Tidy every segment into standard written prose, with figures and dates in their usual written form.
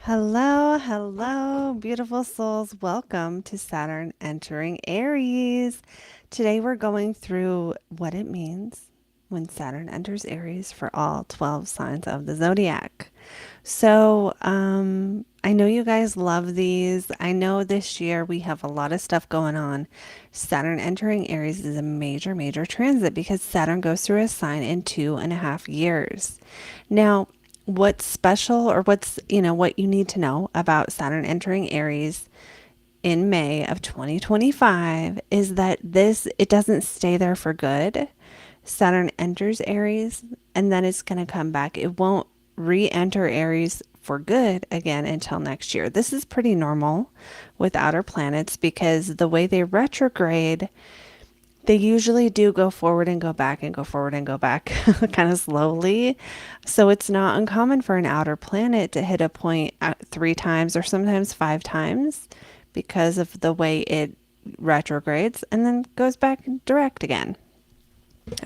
Hello, hello, beautiful souls. Welcome to Saturn entering Aries. Today we're going through what it means when Saturn enters Aries for all 12 signs of the zodiac. I know you guys love these. I know this year we have a lot of stuff going on. Saturn entering Aries is a major, major transit because Saturn goes through a sign in 2.5 years. Now, what's special or what you need to know about Saturn entering Aries in May of 2025 is that it doesn't stay there for good. Saturn enters Aries and then it's going to come back. It won't re-enter Aries for good again until next year. This is pretty normal with outer planets because the way they retrograde, they usually do go forward and go back and go forward and go back kind of slowly. So it's not uncommon for an outer planet to hit a point at 3 times or sometimes 5 times because of the way it retrogrades and then goes back direct again.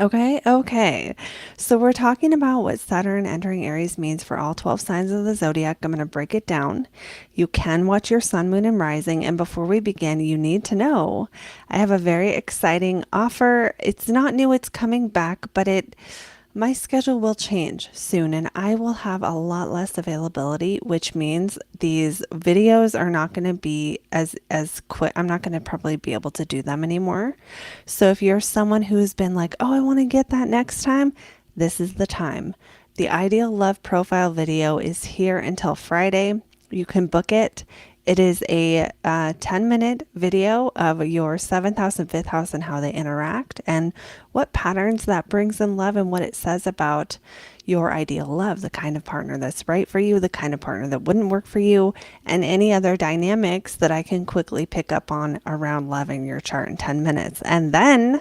Okay. So we're talking about what Saturn entering Aries means for all 12 signs of the zodiac. I'm going to break it down. You can watch your sun, moon, and rising. And before we begin, you need to know I have a very exciting offer. It's not new, it's coming back, but my schedule will change soon and I will have a lot less availability, which means these videos are not going to be as quick. I'm not going to probably be able to do them anymore. So if you're someone who's been like, "Oh, I want to get that next time," this is the time. The Ideal Love profile video is here until Friday. You can book it. It is a 10-minute video of your seventh house and fifth house and how they interact and what patterns that brings in love and what it says about your ideal love, the kind of partner that's right for you, the kind of partner that wouldn't work for you, and any other dynamics that I can quickly pick up on around love in your chart in 10 minutes. And then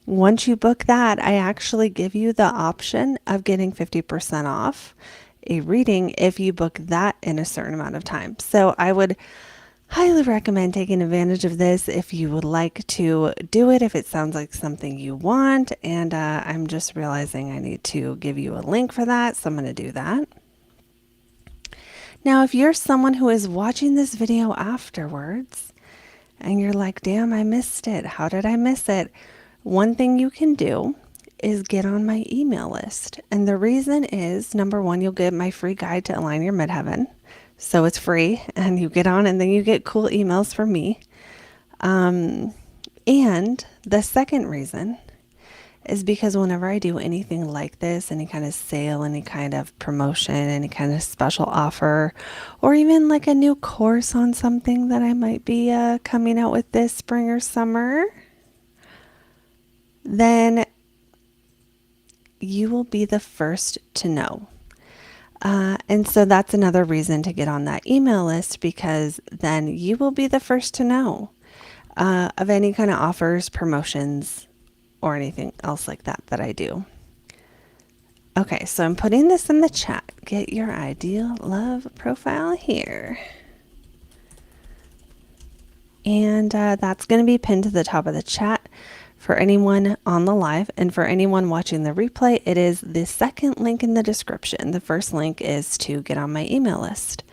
once you book that, I actually give you the option of getting 50% off a reading if you book that in a certain amount of time. So I would highly recommend taking advantage of this if you would like to do it, if it sounds like something you want. And I'm just realizing I need to give you a link for that. So I'm going to do that. Now, if you're someone who is watching this video afterwards and you're like, damn, I missed it. How did I miss it? One thing you can do is get on my email list. And the reason is number one, you'll get my free guide to align your midheaven. So it's free and you get on and then you get cool emails from me. And the second reason is because whenever I do anything like this, any kind of sale, any kind of promotion, any kind of special offer, or even like a new course on something that I might be coming out with this spring or summer, then you will be the first to know. And so that's another reason to get on that email list because then you will be the first to know of any kind of offers, promotions, or anything else like that that I do. Okay, so I'm putting this in the chat. Get your ideal love profile here. And that's going to be pinned to the top of the chat. For anyone on the live and for anyone watching the replay, it is the second link in the description. The first link is to get on my email list.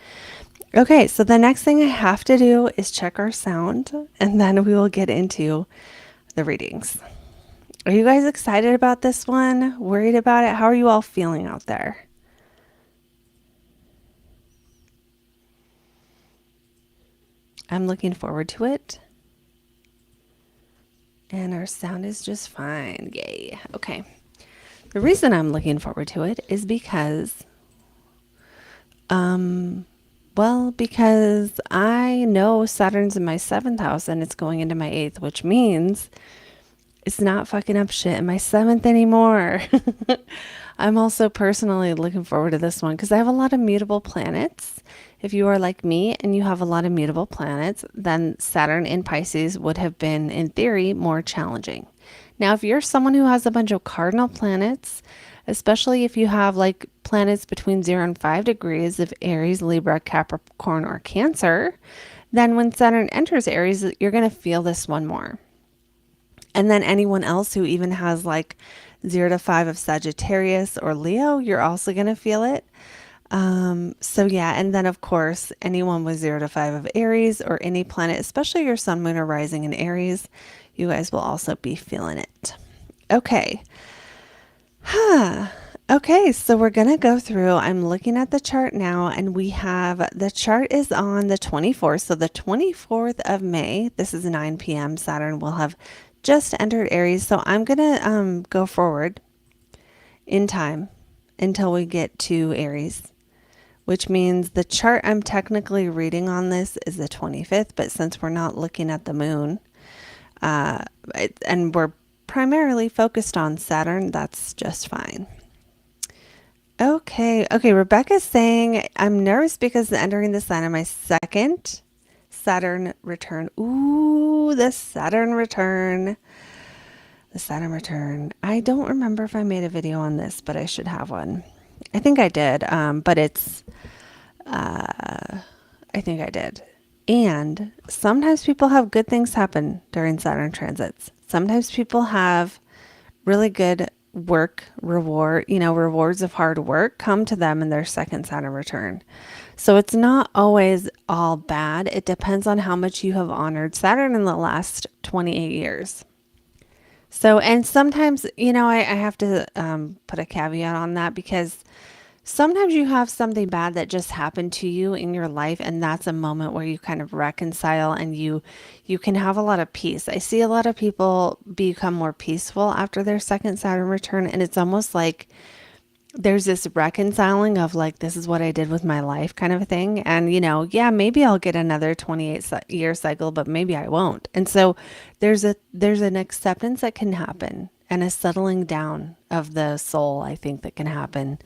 Okay, so the next thing I have to do is check our sound and then we will get into the readings. Are you guys excited about this one? Worried about it? How are you all feeling out there? I'm looking forward to it. And our sound is just fine. Yay. Okay. The reason I'm looking forward to it is because, because I know Saturn's in my seventh house and it's going into my eighth, which means it's not fucking up shit in my seventh anymore. I'm also personally looking forward to this one because I have a lot of mutable planets. If you are like me and you have a lot of mutable planets, then Saturn in Pisces would have been, in theory, more challenging. Now, if you're someone who has a bunch of cardinal planets, especially if you have like planets between 0 and 5 degrees of Aries, Libra, Capricorn, or Cancer, then when Saturn enters Aries, you're going to feel this one more. And then anyone else who even has like 0 to 5 of Sagittarius or Leo, you're also going to feel it. So yeah, and then of course, anyone with 0 to 5 of Aries or any planet, especially your sun, moon, or rising in Aries, you guys will also be feeling it. Okay. Okay, so we're going to go through. I'm looking at the chart now, and we have the chart is on the 24th. So the 24th of May, this is 9 p.m. Saturn will have just entered Aries. So I'm going to go forward in time until we get to Aries, which means the chart I'm technically reading on this is the 25th. But since we're not looking at the moon, and we're primarily focused on Saturn, that's just fine. Okay, Rebecca's saying, I'm nervous because entering the sign of my second Saturn return. Ooh, the Saturn return. The Saturn return. I don't remember if I made a video on this, but I should have one. I think I did, but I think I did. And sometimes people have good things happen during Saturn transits. Sometimes people have really good rewards of hard work come to them in their second Saturn return. So it's not always all bad. It depends on how much you have honored Saturn in the last 28 years. So, and sometimes, I have to put a caveat on that because sometimes you have something bad that just happened to you in your life, and that's a moment where you kind of reconcile and you can have a lot of peace. I see a lot of people become more peaceful after their second Saturn return, and it's almost like there's this reconciling of like, this is what I did with my life kind of a thing. And, yeah, maybe I'll get another 28-year cycle, but maybe I won't. And so there's an acceptance that can happen and a settling down of the soul, I think, that can happen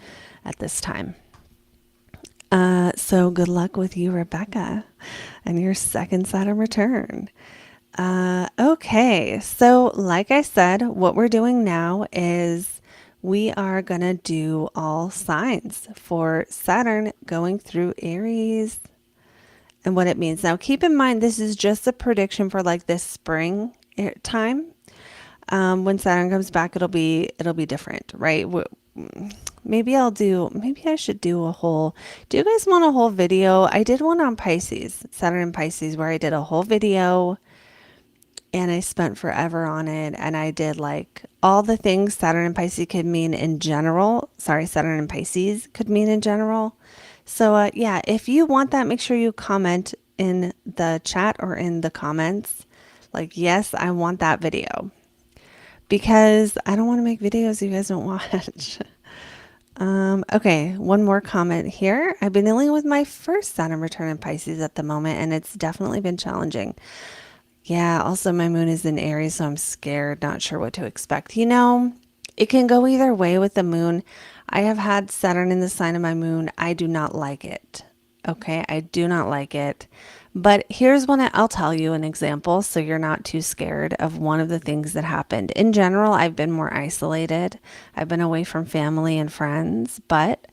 at this time. So good luck with you, Rebecca, and your second Saturn return. Okay, so like I said, what we're doing now is we are going to do all signs for Saturn going through Aries and what it means. Now, keep in mind, this is just a prediction for like this spring time. When Saturn comes back, it'll be different, right? Maybe I should do do you guys want a whole video? I did one on Pisces, Saturn and Pisces, where I did a whole video and I spent forever on it. And I did like all the things Saturn and Pisces could mean in general. Sorry, Saturn and Pisces could mean in general. So yeah, if you want that, make sure you comment in the chat or in the comments. Like, yes, I want that video. Because I don't want to make videos you guys don't watch. Okay, one more comment here. I've been dealing with my first Saturn return in Pisces at the moment, and it's definitely been challenging. Yeah, also my moon is in Aries, so I'm scared, not sure what to expect. It can go either way with the moon. I have had Saturn in the sign of my moon. I do not like it. Okay, I do not like it. But here's one I'll tell you an example so you're not too scared of one of the things that happened. In general, I've been more isolated. I've been away from family and friends. But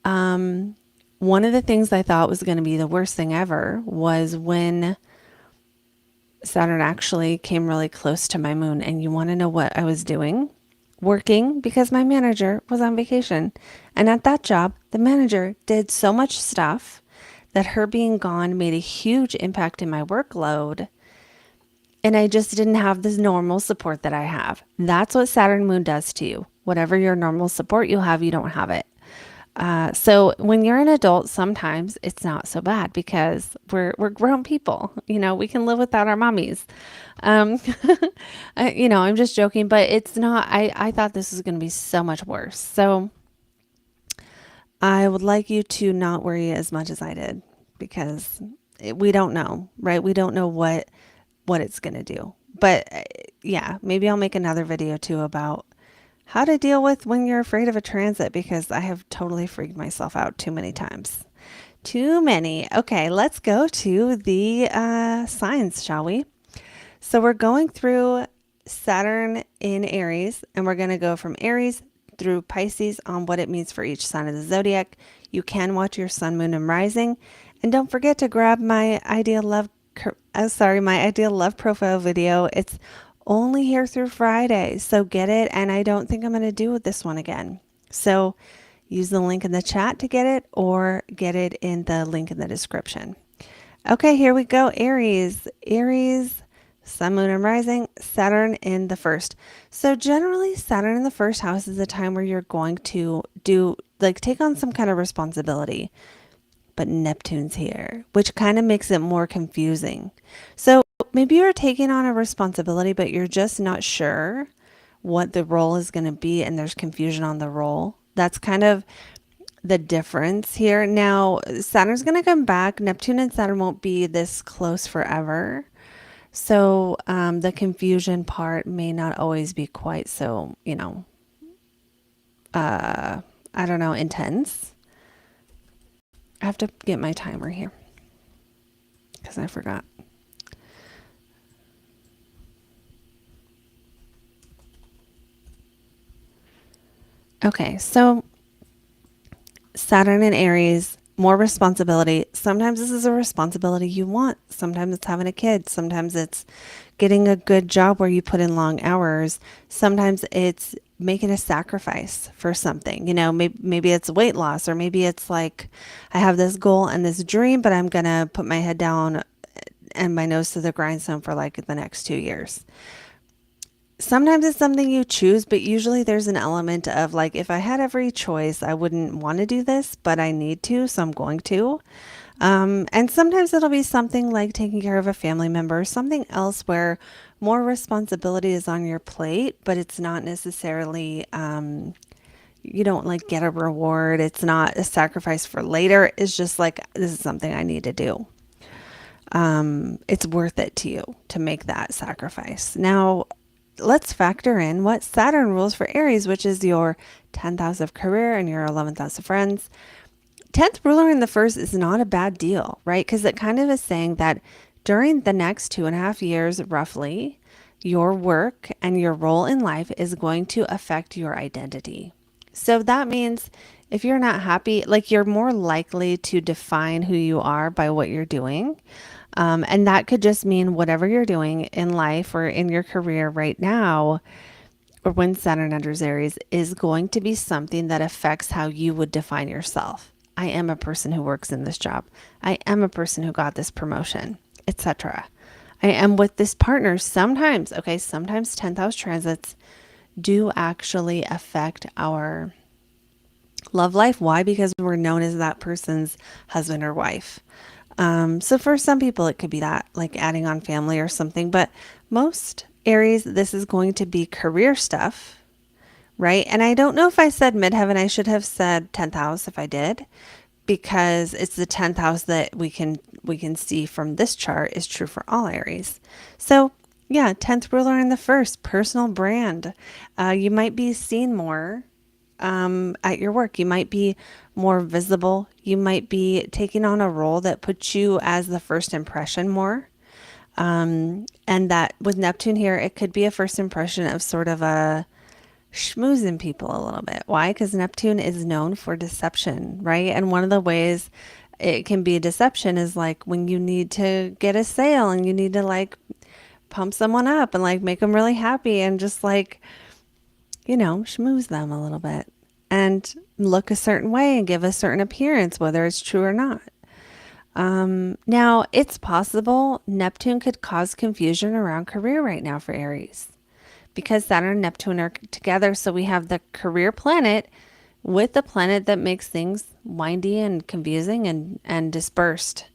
one of the things I thought was going to be the worst thing ever was when Saturn actually came really close to my moon. And you want to know what I was doing? Working because my manager was on vacation. And at that job, the manager did so much stuff that her being gone made a huge impact in my workload. And I just didn't have this normal support that I have. That's what Saturn moon does to you. Whatever your normal support you have, you don't have it. So when you're an adult, sometimes it's not so bad because we're grown people. We can live without our mommies. I'm just joking, but it's not. I thought this was going to be so much worse. So I would like you to not worry as much as I did because we don't know, right? We don't know what it's going to do. But yeah, maybe I'll make another video too about how to deal with when you're afraid of a transit because I have totally freaked myself out too many times. Too many. Okay, let's go to the signs, shall we? So we're going through Saturn in Aries, and we're going to go from Aries through Pisces on what it means for each sign of the zodiac. You can watch your sun, moon, and rising. And don't forget to grab my Ideal Love profile video. It's only here through Friday, so get it. And I don't think I'm going to do this one again. So use the link in the chat to get it or get it in the link in the description. Okay, here we go. Aries. Aries, sun, moon, and rising, Saturn in the first. So generally, Saturn in the first house is a time where you're going to take on some kind of responsibility. But Neptune's here, which kind of makes it more confusing. So maybe you're taking on a responsibility, but you're just not sure what the role is going to be, and there's confusion on the role. That's kind of the difference here. Now, Saturn's going to come back. Neptune and Saturn won't be this close forever. So the confusion part may not always be quite so, I don't know, intense. I have to get my timer here because I forgot. Okay, so Saturn in Aries, more responsibility. Sometimes this is a responsibility you want. Sometimes it's having a kid. Sometimes it's getting a good job where you put in long hours. Sometimes it's making a sacrifice for something. Maybe it's weight loss, or maybe it's like, I have this goal and this dream, but I'm going to put my head down and my nose to the grindstone for like the next 2 years. Sometimes it's something you choose, but usually there's an element of like, if I had every choice, I wouldn't want to do this, but I need to, so I'm going to. And sometimes it'll be something like taking care of a family member, something else where more responsibility is on your plate, but it's not necessarily, you don't like get a reward. It's not a sacrifice for later. It's just like, this is something I need to do. It's worth it to you to make that sacrifice. Now, let's factor in what Saturn rules for Aries, which is your 10th house of career and your 11th house of friends. 10th ruler in the first is not a bad deal, right? Because it kind of is saying that during the next 2.5 years, roughly, your work and your role in life is going to affect your identity. So that means if you're not happy, like you're more likely to define who you are by what you're doing. And that could just mean whatever you're doing in life or in your career right now, or when Saturn enters Aries, is going to be something that affects how you would define yourself. I am a person who works in this job. I am a person who got this promotion, etc. I am with this partner. Sometimes 10th house transits do actually affect our love life. Why? Because we're known as that person's husband or wife. So for some people, it could be that, like adding on family or something. But most Aries, this is going to be career stuff, right? And I don't know if I said midheaven. I should have said 10th house if I did, because it's the 10th house that we can see from this chart is true for all Aries. So yeah, 10th ruler in the first, personal brand. You might be seen more at your work. You might be more visible. You might be taking on a role that puts you as the first impression more. And that with Neptune here, it could be a first impression of sort of a schmoozing people a little bit. Why? Because Neptune is known for deception, right? And one of the ways it can be a deception is like when you need to get a sale and you need to like pump someone up and like make them really happy and just like, schmooze them a little bit and look a certain way and give a certain appearance, whether it's true or not. Now, it's possible Neptune could cause confusion around career right now for Aries because Saturn and Neptune are together. So we have the career planet with the planet that makes things windy and confusing and dispersed.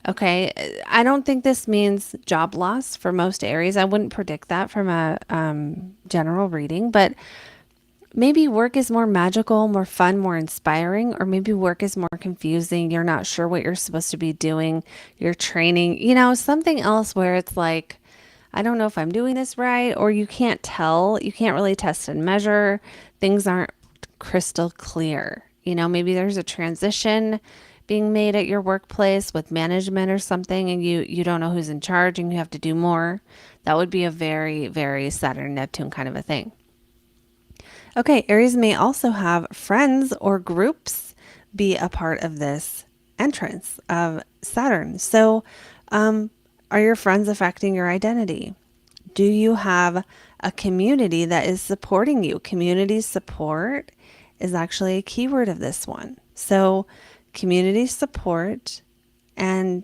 Okay, I don't think this means job loss for most Aries. I wouldn't predict that from a general reading, but maybe work is more magical, more fun, more inspiring, or maybe work is more confusing. You're not sure what you're supposed to be doing. You're training, something else where it's like, I don't know if I'm doing this right, or you can't tell. You can't really test and measure. Things aren't crystal clear. Maybe there's a transition being made at your workplace with management or something, and you don't know who's in charge and you have to do more. That would be a very, very Saturn Neptune kind of a thing. Okay, Aries may also have friends or groups be a part of this entrance of Saturn. So, are your friends affecting your identity? Do you have a community that is supporting you? Community support is actually a keyword of this one. So, community support and,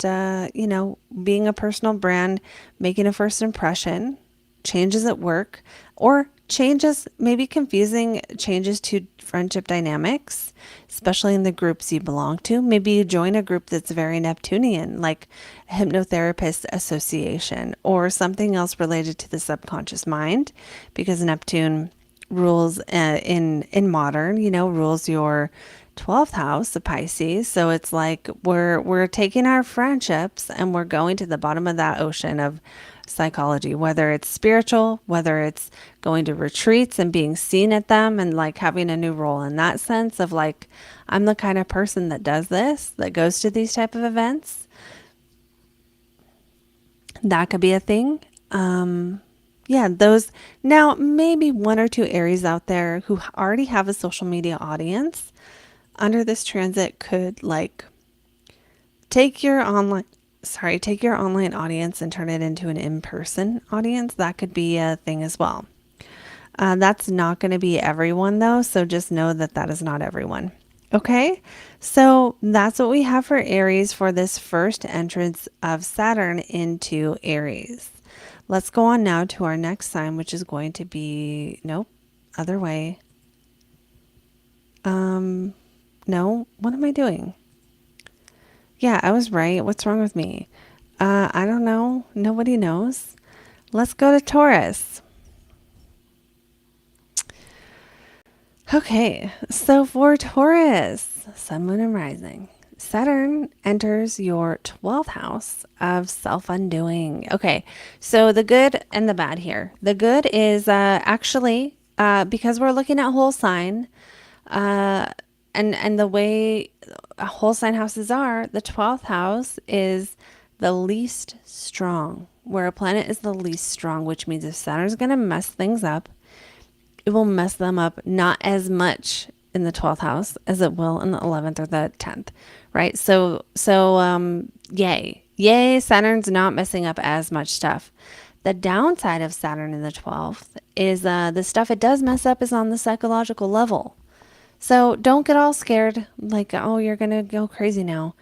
being a personal brand, making a first impression, changes at work, or changes, maybe confusing changes to friendship dynamics, especially in the groups you belong to. Maybe you join a group that's very Neptunian, like a hypnotherapist association or something else related to the subconscious mind, because Neptune rules in modern, rules your 12th house of Pisces. So it's like we're taking our friendships and we're going to the bottom of that ocean of psychology, whether it's spiritual, whether it's going to retreats and being seen at them and like having a new role in that sense of like, I'm the kind of person that does this, that goes to these type of events. That could be a thing. Yeah, those now maybe one or two Aries out there who already have a social media audience under this transit could like take your online take your online audience and turn it into an in-person audience. That could be a thing as well. That's not going to be everyone though, so just know that that is not everyone. Okay, so that's what we have for Aries for this first entrance of Saturn into Aries. Let's go on now to our next sign, which is going to be, nope, other way. No, what am I doing? Yeah, I was right. What's wrong with me? I don't know. Nobody knows. Let's go to Taurus. Okay, so for Taurus, Sun, Moon, and Rising, Saturn enters your 12th house of self undoing. Okay, so the good and the bad here. The good is actually because we're looking at whole sign, and the way whole sign houses are, the 12th house is the least strong, where a planet is the least strong, which means if Saturn's going to mess things up, it will mess them up not as much in the 12th house as it will in the 11th or the 10th, right? Yay, Saturn's not messing up as much stuff. The downside of Saturn in the 12th is the stuff it does mess up is on the psychological level. So don't get all scared, like, oh, you're going to go crazy now.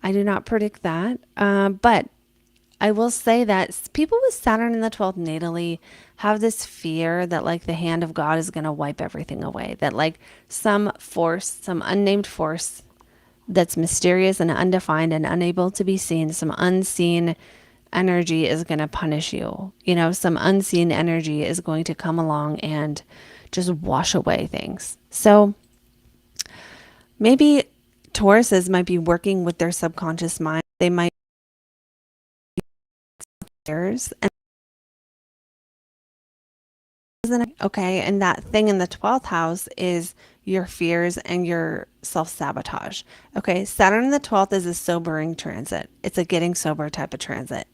I do not predict that. But I will say that people with Saturn in the 12th natally have this fear that like the hand of God is going to wipe everything away, that like some force, some unnamed force that's mysterious and undefined and unable to be seen, some unseen energy is going to punish you. Some unseen energy is going to come along and just wash away things. So maybe Tauruses might be working with their subconscious mind. They might be and okay, and that thing in the 12th house is your fears and your self-sabotage. Okay, Saturn in the 12th is a sobering transit. It's a getting sober type of transit.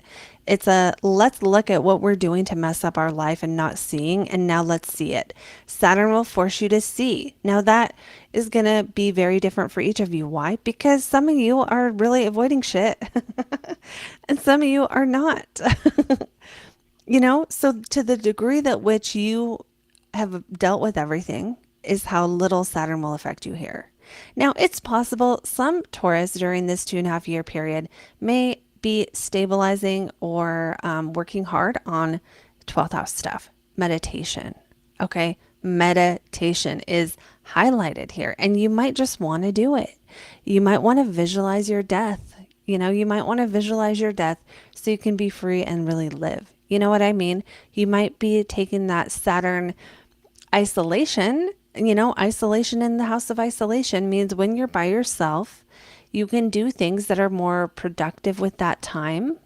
It's a let's look at what we're doing to mess up our life and not seeing, and now let's see it. Saturn will force you to see. Now that is going to be very different for each of you. Why? Because some of you are really avoiding shit and some of you are not. So to the degree that which you have dealt with everything is how little Saturn will affect you here. Now, it's possible some Taurus during this 2.5 year period may be stabilizing or working hard on 12th house stuff, meditation. Okay. Meditation is highlighted here, and you might just want to do it. You might want to visualize your death. You might want to visualize your death so you can be free and really live. You know what I mean? You might be taking that Saturn isolation. Isolation in the house of isolation means when you're by yourself, you can do things that are more productive with that time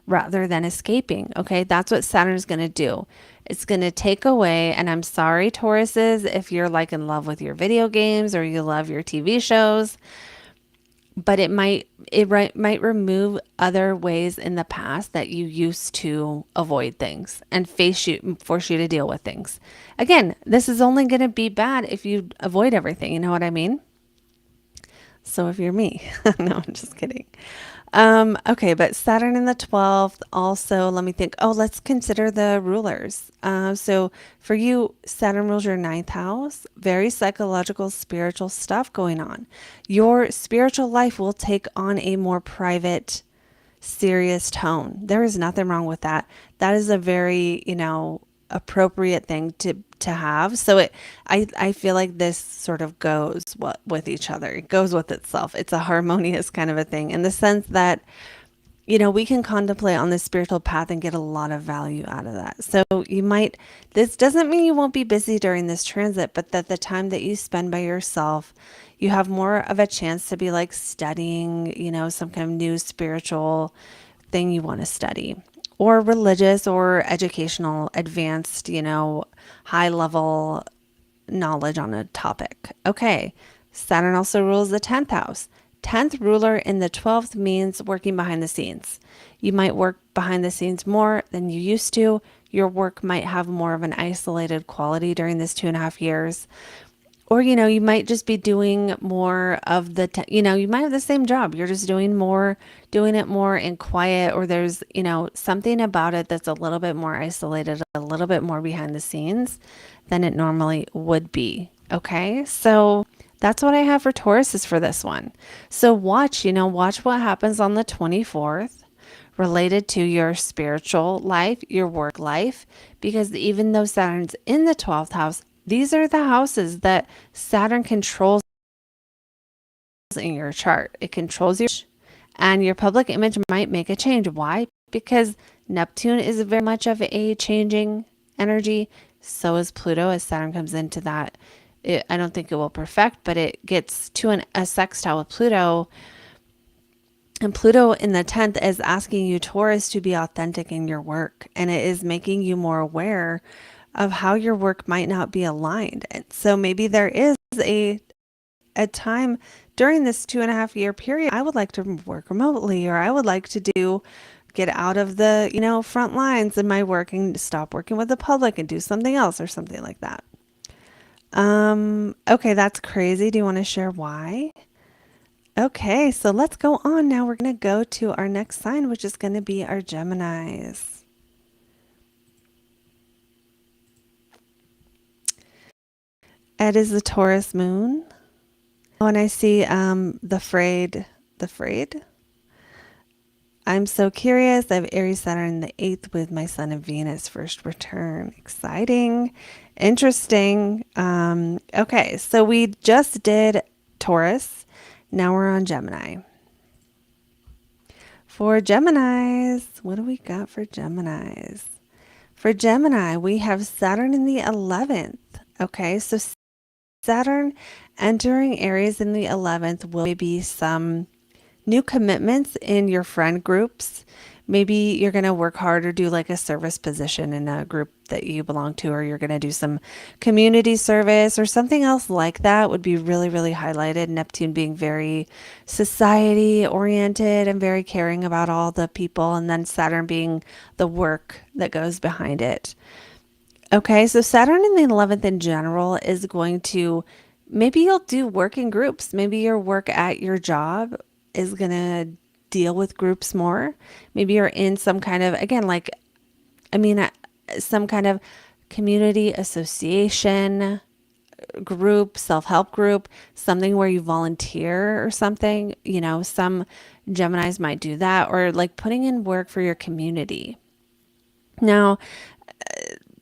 rather than escaping. Okay, that's what Saturn is going to do. It's going to take away, and I'm sorry, Tauruses, if you're like in love with your video games or you love your TV shows, but it might remove other ways in the past that you used to avoid things and force you to deal with things. Again, this is only going to be bad if you avoid everything. You know what I mean? So if you're me, no, I'm just kidding. Okay, but Saturn in the 12th also, let me think. Oh, let's consider the rulers. So for you, Saturn rules your ninth house, very psychological, spiritual stuff going on. Your spiritual life will take on a more private, serious tone. There is nothing wrong with that. That is a very, appropriate thing to have. So I feel like this sort of goes with each other. It goes with itself. It's a harmonious kind of a thing in the sense that we can contemplate on the spiritual path and get a lot of value out of that. So this doesn't mean you won't be busy during this transit, but that the time that you spend by yourself, you have more of a chance to be like studying, some kind of new spiritual thing you want to study, or religious or educational, advanced, high level knowledge on a topic. Okay. Saturn also rules the 10th house. 10th ruler in the 12th means working behind the scenes. You might work behind the scenes more than you used to. Your work might have more of an isolated quality during this 2.5 years. Or, you might just be doing more of you might have the same job. You're just doing it more in quiet, or there's, something about it that's a little bit more isolated, a little bit more behind the scenes than it normally would be. Okay. So that's what I have for Tauruses for this one. So watch what happens on the 24th related to your spiritual life, your work life, because even though Saturn's in the 12th house, these are the houses that Saturn controls in your chart. It controls and your public image might make a change. Why? Because Neptune is very much of a changing energy. So is Pluto as Saturn comes into that. I don't think it will perfect, but it gets to a sextile with Pluto. And Pluto in the 10th is asking you, Taurus, to be authentic in your work. And it is making you more aware of how your work might not be aligned. And so maybe there is a time during this 2.5 year period, I would like to work remotely, or I would like to get out of the, front lines in my work and stop working with the public and do something else or something like that. Okay, that's crazy. Do you want to share why? Okay, so let's go on now. We're going to go to our next sign, which is going to be our Geminis. It is the Taurus moon. When I see the frayed, I'm so curious. I have Aries Saturn in the 8th with my Sun and Venus first return. Exciting, interesting. Okay, so we just did Taurus. Now we're on Gemini. For Geminis, what do we got for Geminis? For Gemini, we have Saturn in the 11th. Okay, so Saturn entering Aries in the 11th will be some new commitments in your friend groups. Maybe you're going to work hard or do like a service position in a group that you belong to, or you're going to do some community service or something else like that would be really, really highlighted. Neptune being very society oriented and very caring about all the people, and then Saturn being the work that goes behind it. Okay, so Saturn in the 11th in general is going to, maybe you'll do work in groups. Maybe your work at your job is going to deal with groups more. Maybe you're in some kind of, again, some kind of community association group, self-help group, something where you volunteer or something. Some Geminis might do that, or like putting in work for your community. Now,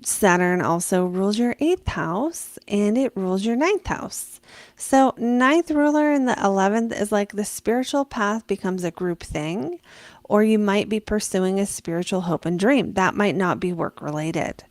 Saturn also rules your 8th house and it rules your 9th house. So ninth ruler in the 11th is like the spiritual path becomes a group thing, or you might be pursuing a spiritual hope and dream. That might not be work related.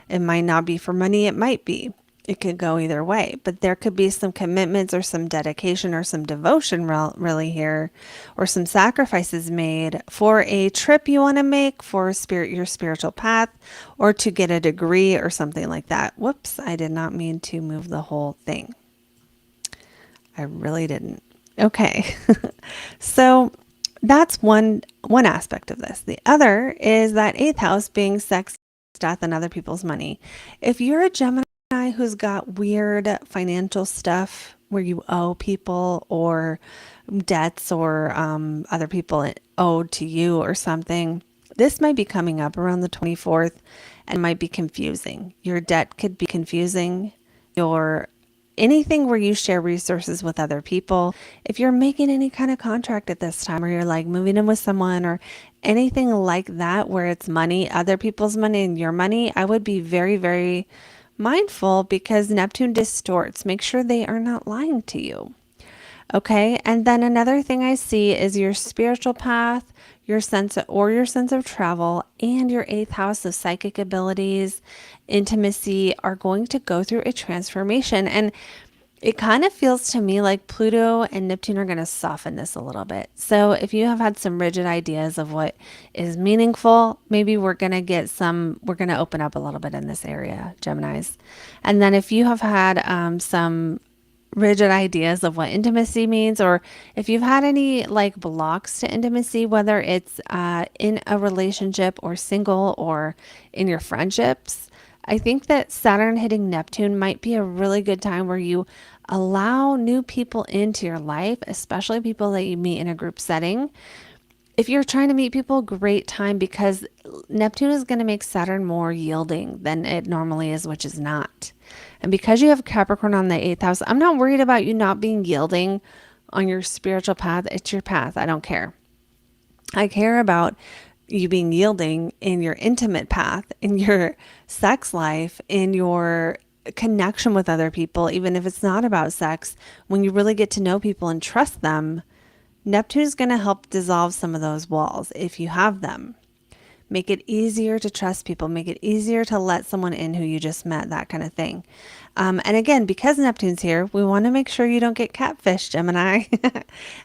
It might not be for money. It might be. It could go either way, but there could be some commitments or some dedication or some devotion really here, or some sacrifices made for a trip you want to make for your spiritual path, or to get a degree or something like that. Whoops, I did not mean to move the whole thing. I really didn't. Okay. So that's one aspect of this. The other is that 8th house being sex, death, and other people's money. If you're a Gemini who's got weird financial stuff where you owe people or debts or other people owed to you or something. This might be coming up around the 24th and might be confusing. Your debt could be confusing. Your anything where you share resources with other people. If you're making any kind of contract at this time, or you're like moving in with someone or anything like that, where it's money, other people's money and your money, I would be very, very mindful because Neptune distorts. Make sure they are not lying to you. Okay. And then another thing I see is your spiritual path, your sense of travel, and your eighth house of psychic abilities, intimacy are going to go through a transformation. And it kind of feels to me like Pluto and Neptune are going to soften this a little bit. So if you have had some rigid ideas of what is meaningful, maybe we're going to open up a little bit in this area, Geminis. And then if you have had some rigid ideas of what intimacy means, or if you've had any like blocks to intimacy, whether it's in a relationship or single or in your friendships, I think that Saturn hitting Neptune might be a really good time where you allow new people into your life, especially people that you meet in a group setting. If you're trying to meet people, great time, because Neptune is going to make Saturn more yielding than it normally is, which is not. And because you have Capricorn on the eighth house, I'm not worried about you not being yielding on your spiritual path. It's your path. I don't care. I care about you being yielding in your intimate path, in your sex life, in your connection with other people, even if it's not about sex. When you really get to know people and trust them, Neptune is going to help dissolve some of those walls if you have them. Make it easier to trust people, make it easier to let someone in who you just met, that kind of thing. And again, because Neptune's here, we want to make sure you don't get catfished, Gemini.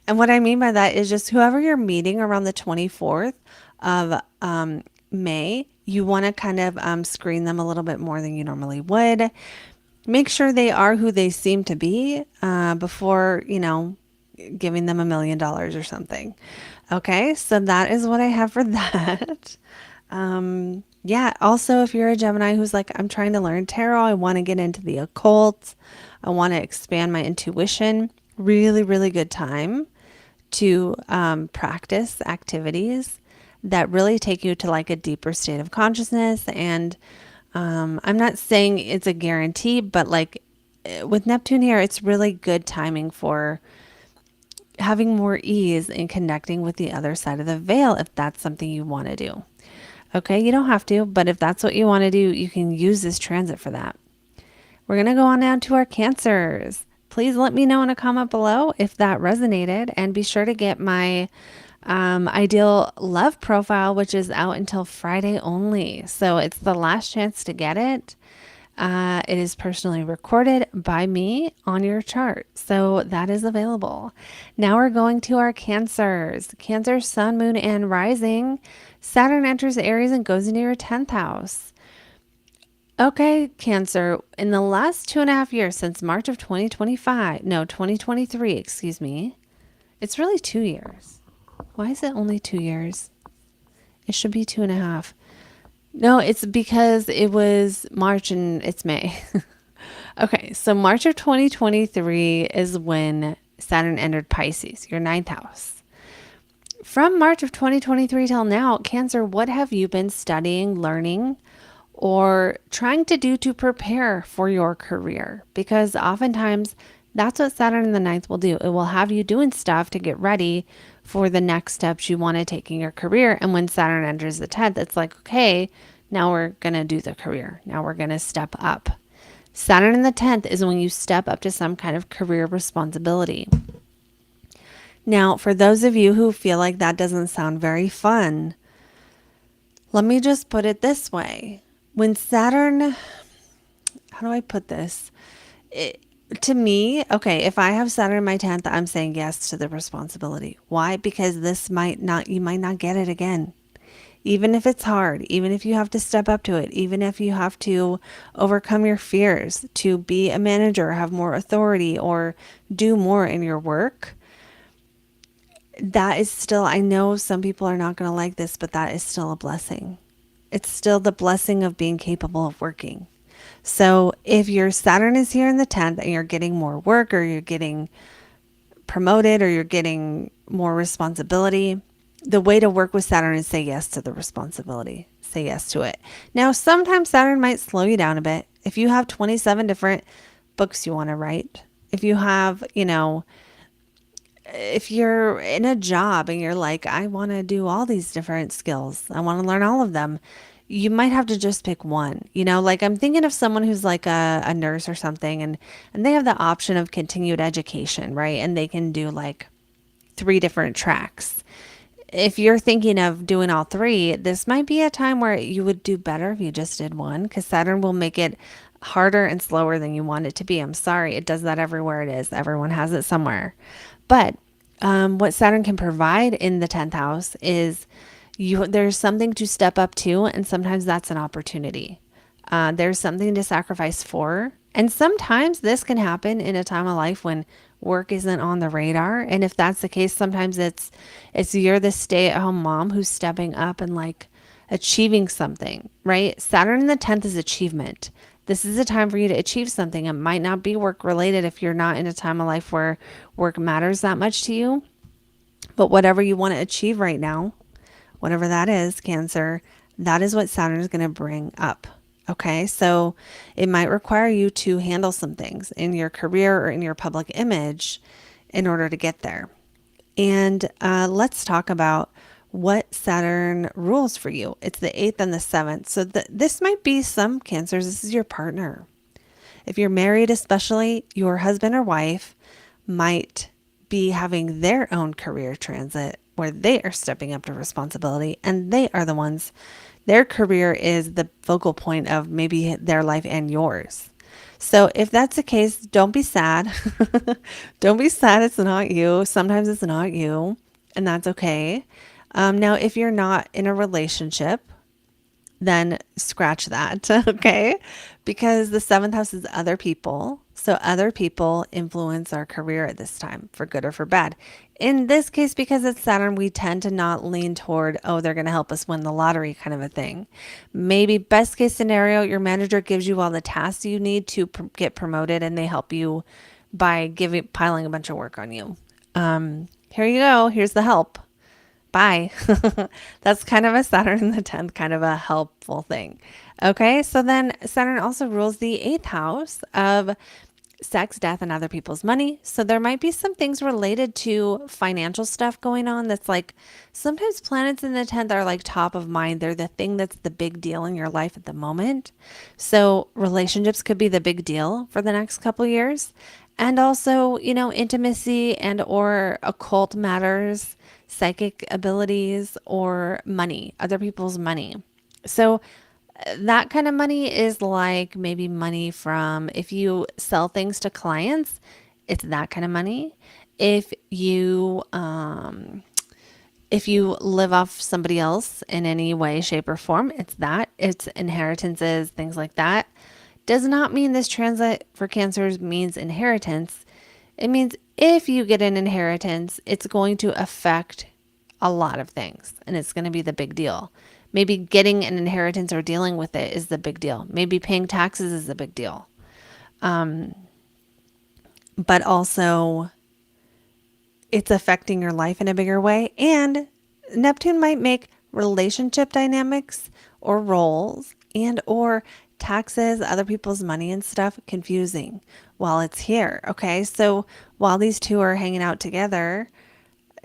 And what I mean by that is just whoever you're meeting around the 24th of May, you want to kind of screen them a little bit more than you normally would. Make sure they are who they seem to be before, giving them $1 million or something. Okay, so that is what I have for that. Yeah, also, if you're a Gemini who's like, I'm trying to learn tarot, I want to get into the occult, I want to expand my intuition, really, really good time to practice activities that really take you to like a deeper state of consciousness. And I'm not saying it's a guarantee, but like with Neptune here, it's really good timing for having more ease in connecting with the other side of the veil if that's something you want to do. Okay, you don't have to, but if that's what you want to do, you can use this transit for that. We're going to go on now to our Cancers. Please let me know in a comment below if that resonated, and be sure to get my ideal love profile, which is out until Friday only. So it's the last chance to get it. It is personally recorded by me on your chart. So that is available. Now we're going to our Cancers. Cancer, Sun, Moon, and Rising. Saturn enters Aries and goes into your 10th house. Okay, Cancer, in the last 2.5 years, since March of 2023, excuse me, it's really 2 years. Why is it only 2 years? It should be 2.5. No, it's because it was March and it's May. Okay, so March of 2023 is when Saturn entered Pisces, your 9th house. From March of 2023 till now, Cancer, what have you been studying, learning, or trying to do to prepare for your career? Because oftentimes that's what Saturn in the 9th will do. It will have you doing stuff to get ready for the next steps you want to take in your career. And when Saturn enters the 10th, it's like, okay, now we're going to do the career. Now we're going to step up. Saturn in the 10th is when you step up to some kind of career responsibility. Now, for those of you who feel like that doesn't sound very fun, let me just put it this way. When Saturn, how do I put this? To me, okay, if I have Saturn in my 10th, I'm saying yes to the responsibility. Why? Because you might not get it again. Even if it's hard, even if you have to step up to it, even if you have to overcome your fears to be a manager, have more authority, or do more in your work, that is still, I know some people are not going to like this, but that is still a blessing. It's still the blessing of being capable of working. So if your Saturn is here in the 10th and you're getting more work or you're getting promoted or you're getting more responsibility, the way to work with Saturn is say yes to the responsibility. Say yes to it. Now, sometimes Saturn might slow you down a bit. If you have 27 different books you want to write, if you have, if you're in a job and you're like, I want to do all these different skills, I want to learn all of them, you might have to just pick one. Like I'm thinking of someone who's like a nurse or something, and they have the option of continued education, right? And they can do like 3 different tracks. If you're thinking of doing all 3, this might be a time where you would do better if you just did one, because Saturn will make it harder and slower than you want it to be. I'm sorry, it does that everywhere it is. Everyone has it somewhere. But what Saturn can provide in the 10th house is there's something to step up to, and sometimes that's an opportunity. There's something to sacrifice for. And sometimes this can happen in a time of life when work isn't on the radar. And if that's the case, sometimes it's you're the stay-at-home mom who's stepping up and like achieving something, right? Saturn in the 10th is achievement. This is a time for you to achieve something. It might not be work related if you're not in a time of life where work matters that much to you. But whatever you want to achieve right now, whatever that is, Cancer, that is what Saturn is going to bring up. Okay, so it might require you to handle some things in your career or in your public image in order to get there. And let's talk about what Saturn rules for you. It's the 8th and the 7th. So this might be some Cancers. This is your partner. If you're married, especially, your husband or wife might be having their own career transit where they are stepping up to responsibility, and they are the ones, their career is the focal point of maybe their life and yours. So if that's the case, don't be sad. Don't be sad it's not you. Sometimes it's not you, and that's okay. Now, if you're not in a relationship, then scratch that, okay? Because the 7th house is other people. So other people influence our career at this time, for good or for bad. In this case, because it's Saturn, we tend to not lean toward, oh, they're going to help us win the lottery kind of a thing. Maybe best case scenario, your manager gives you all the tasks you need to get promoted, and they help you by piling a bunch of work on you. Here you go. Here's the help. Bye. That's kind of a Saturn in the 10th, kind of a helpful thing. Okay, so then Saturn also rules the 8th house of sex, death, and other people's money. So there might be some things related to financial stuff going on that's like sometimes planets in the 10th are like top of mind. They're the thing that's the big deal in your life at the moment. So relationships could be the big deal for the next couple years. And also, intimacy and or occult matters, psychic abilities, or money, other people's money. So that kind of money is like maybe money from if you sell things to clients, it's that kind of money. If you live off somebody else in any way, shape, or form, it's inheritances, things like that. Does not mean this transit for Cancers means inheritance. It means if you get an inheritance, it's going to affect a lot of things, and it's going to be the big deal. Maybe getting an inheritance or dealing with it is the big deal. Maybe paying taxes is the big deal. But also, it's affecting your life in a bigger way. And Neptune might make relationship dynamics or roles and or taxes, other people's money and stuff confusing while it's here. Okay, so while these two are hanging out together,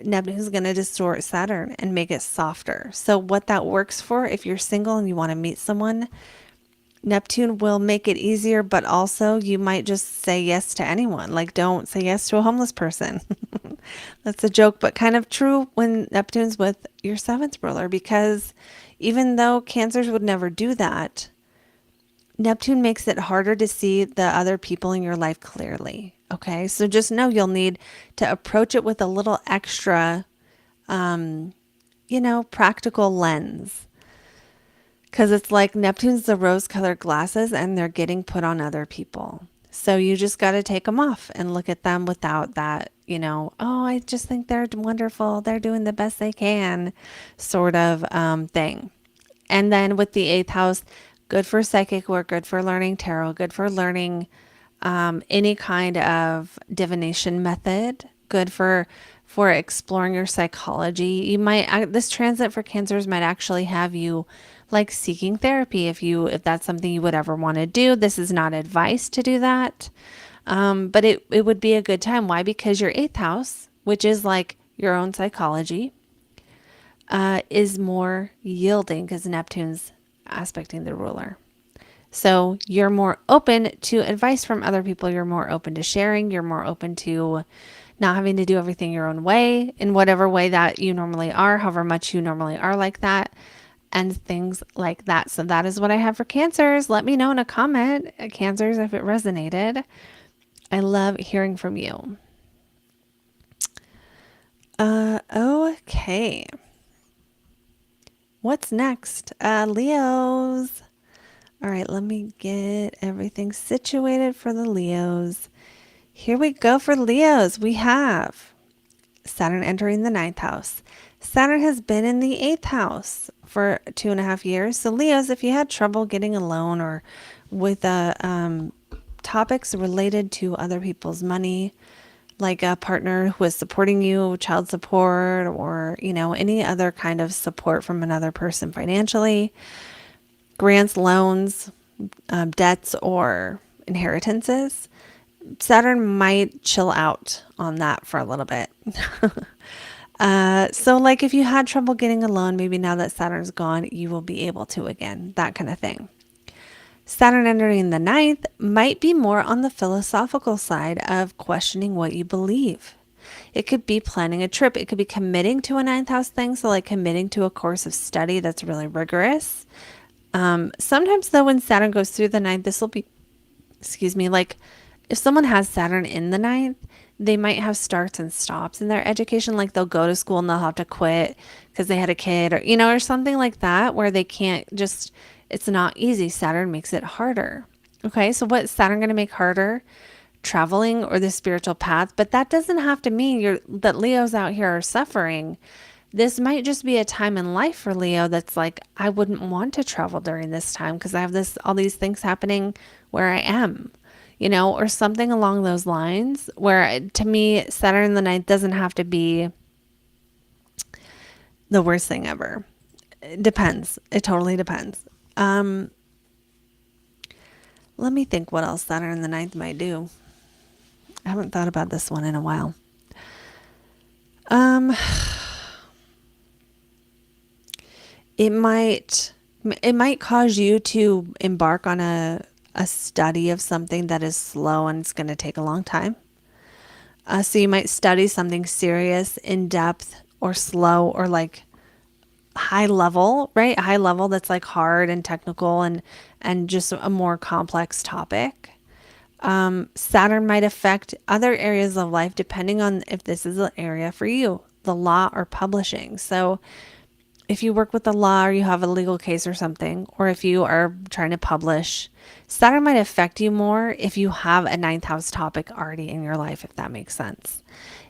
Neptune is going to distort Saturn and make it softer. So what that works for, if you're single and you want to meet someone, Neptune will make it easier, but also you might just say yes to anyone. Like, don't say yes to a homeless person. That's a joke, but kind of true when Neptune's with your 7th ruler, because even though Cancers would never do that, Neptune makes it harder to see the other people in your life clearly. Okay, so just know you'll need to approach it with a little extra, practical lens. Because it's like Neptune's the rose-colored glasses and they're getting put on other people. So you just got to take them off and look at them without that, oh, I just think they're wonderful. They're doing the best they can sort of thing. And then with the 8th house, Good for psychic work, good for learning tarot, good for learning any kind of divination method, good for exploring your psychology. You might this transit for cancers might actually have you like seeking therapy if that's something you would ever want to do. This is not advice to do that. But it would be a good time. Why? Because your eighth house, which is like your own psychology, is more yielding because Neptune's aspecting the ruler. So you're more open to advice from other people. You're more open to sharing. You're more open to not having to do everything your own way in whatever way that you normally are, however much you normally are like that, and things like that. So that is what I have for cancers. Let me know in a comment, cancers, if it resonated. I love hearing from you. Okay. What's next? Leos. All right, let me get everything situated for the Leos. Here we go for Leos. We have Saturn entering the ninth house. Saturn has been in the eighth house for 2.5 years. So Leos, if you had trouble getting a loan or with topics related to other people's money, like a partner who is supporting you, child support, or, any other kind of support from another person financially, grants, loans, debts, or inheritances, Saturn might chill out on that for a little bit. So like if you had trouble getting a loan, maybe now that Saturn's gone, you will be able to again, that kind of thing. Saturn entering the ninth might be more on the philosophical side of questioning what you believe. It could be planning a trip. It could be committing to a ninth house thing. So like committing to a course of study that's really rigorous. Sometimes though, when Saturn goes through the ninth, this will be, like if someone has Saturn in the ninth, they might have starts and stops in their education. Like they'll go to school and they'll have to quit because they had a kid or, or something like that where they can't just, it's not easy. Saturn makes it harder. Okay. So what's Saturn going to make harder? Traveling or the spiritual path. But that doesn't have to mean that Leos out here are suffering. This might just be a time in life for Leo that's like, I wouldn't want to travel during this time because I have all these things happening where I am, or something along those lines where to me, Saturn in the ninth doesn't have to be the worst thing ever. It depends. It totally depends. Let me think what else Saturn in the ninth might do. I haven't thought about this one in a while. It might cause you to embark on a study of something that is slow and it's going to take a long time. So you might study something serious, in depth, or slow, or like high level, right? High level that's like hard and technical and just a more complex topic. Saturn might affect other areas of life depending on if this is an area for you, the law or publishing. So if you work with the law or you have a legal case or something, or if you are trying to publish, Saturn might affect you more if you have a ninth house topic already in your life, if that makes sense.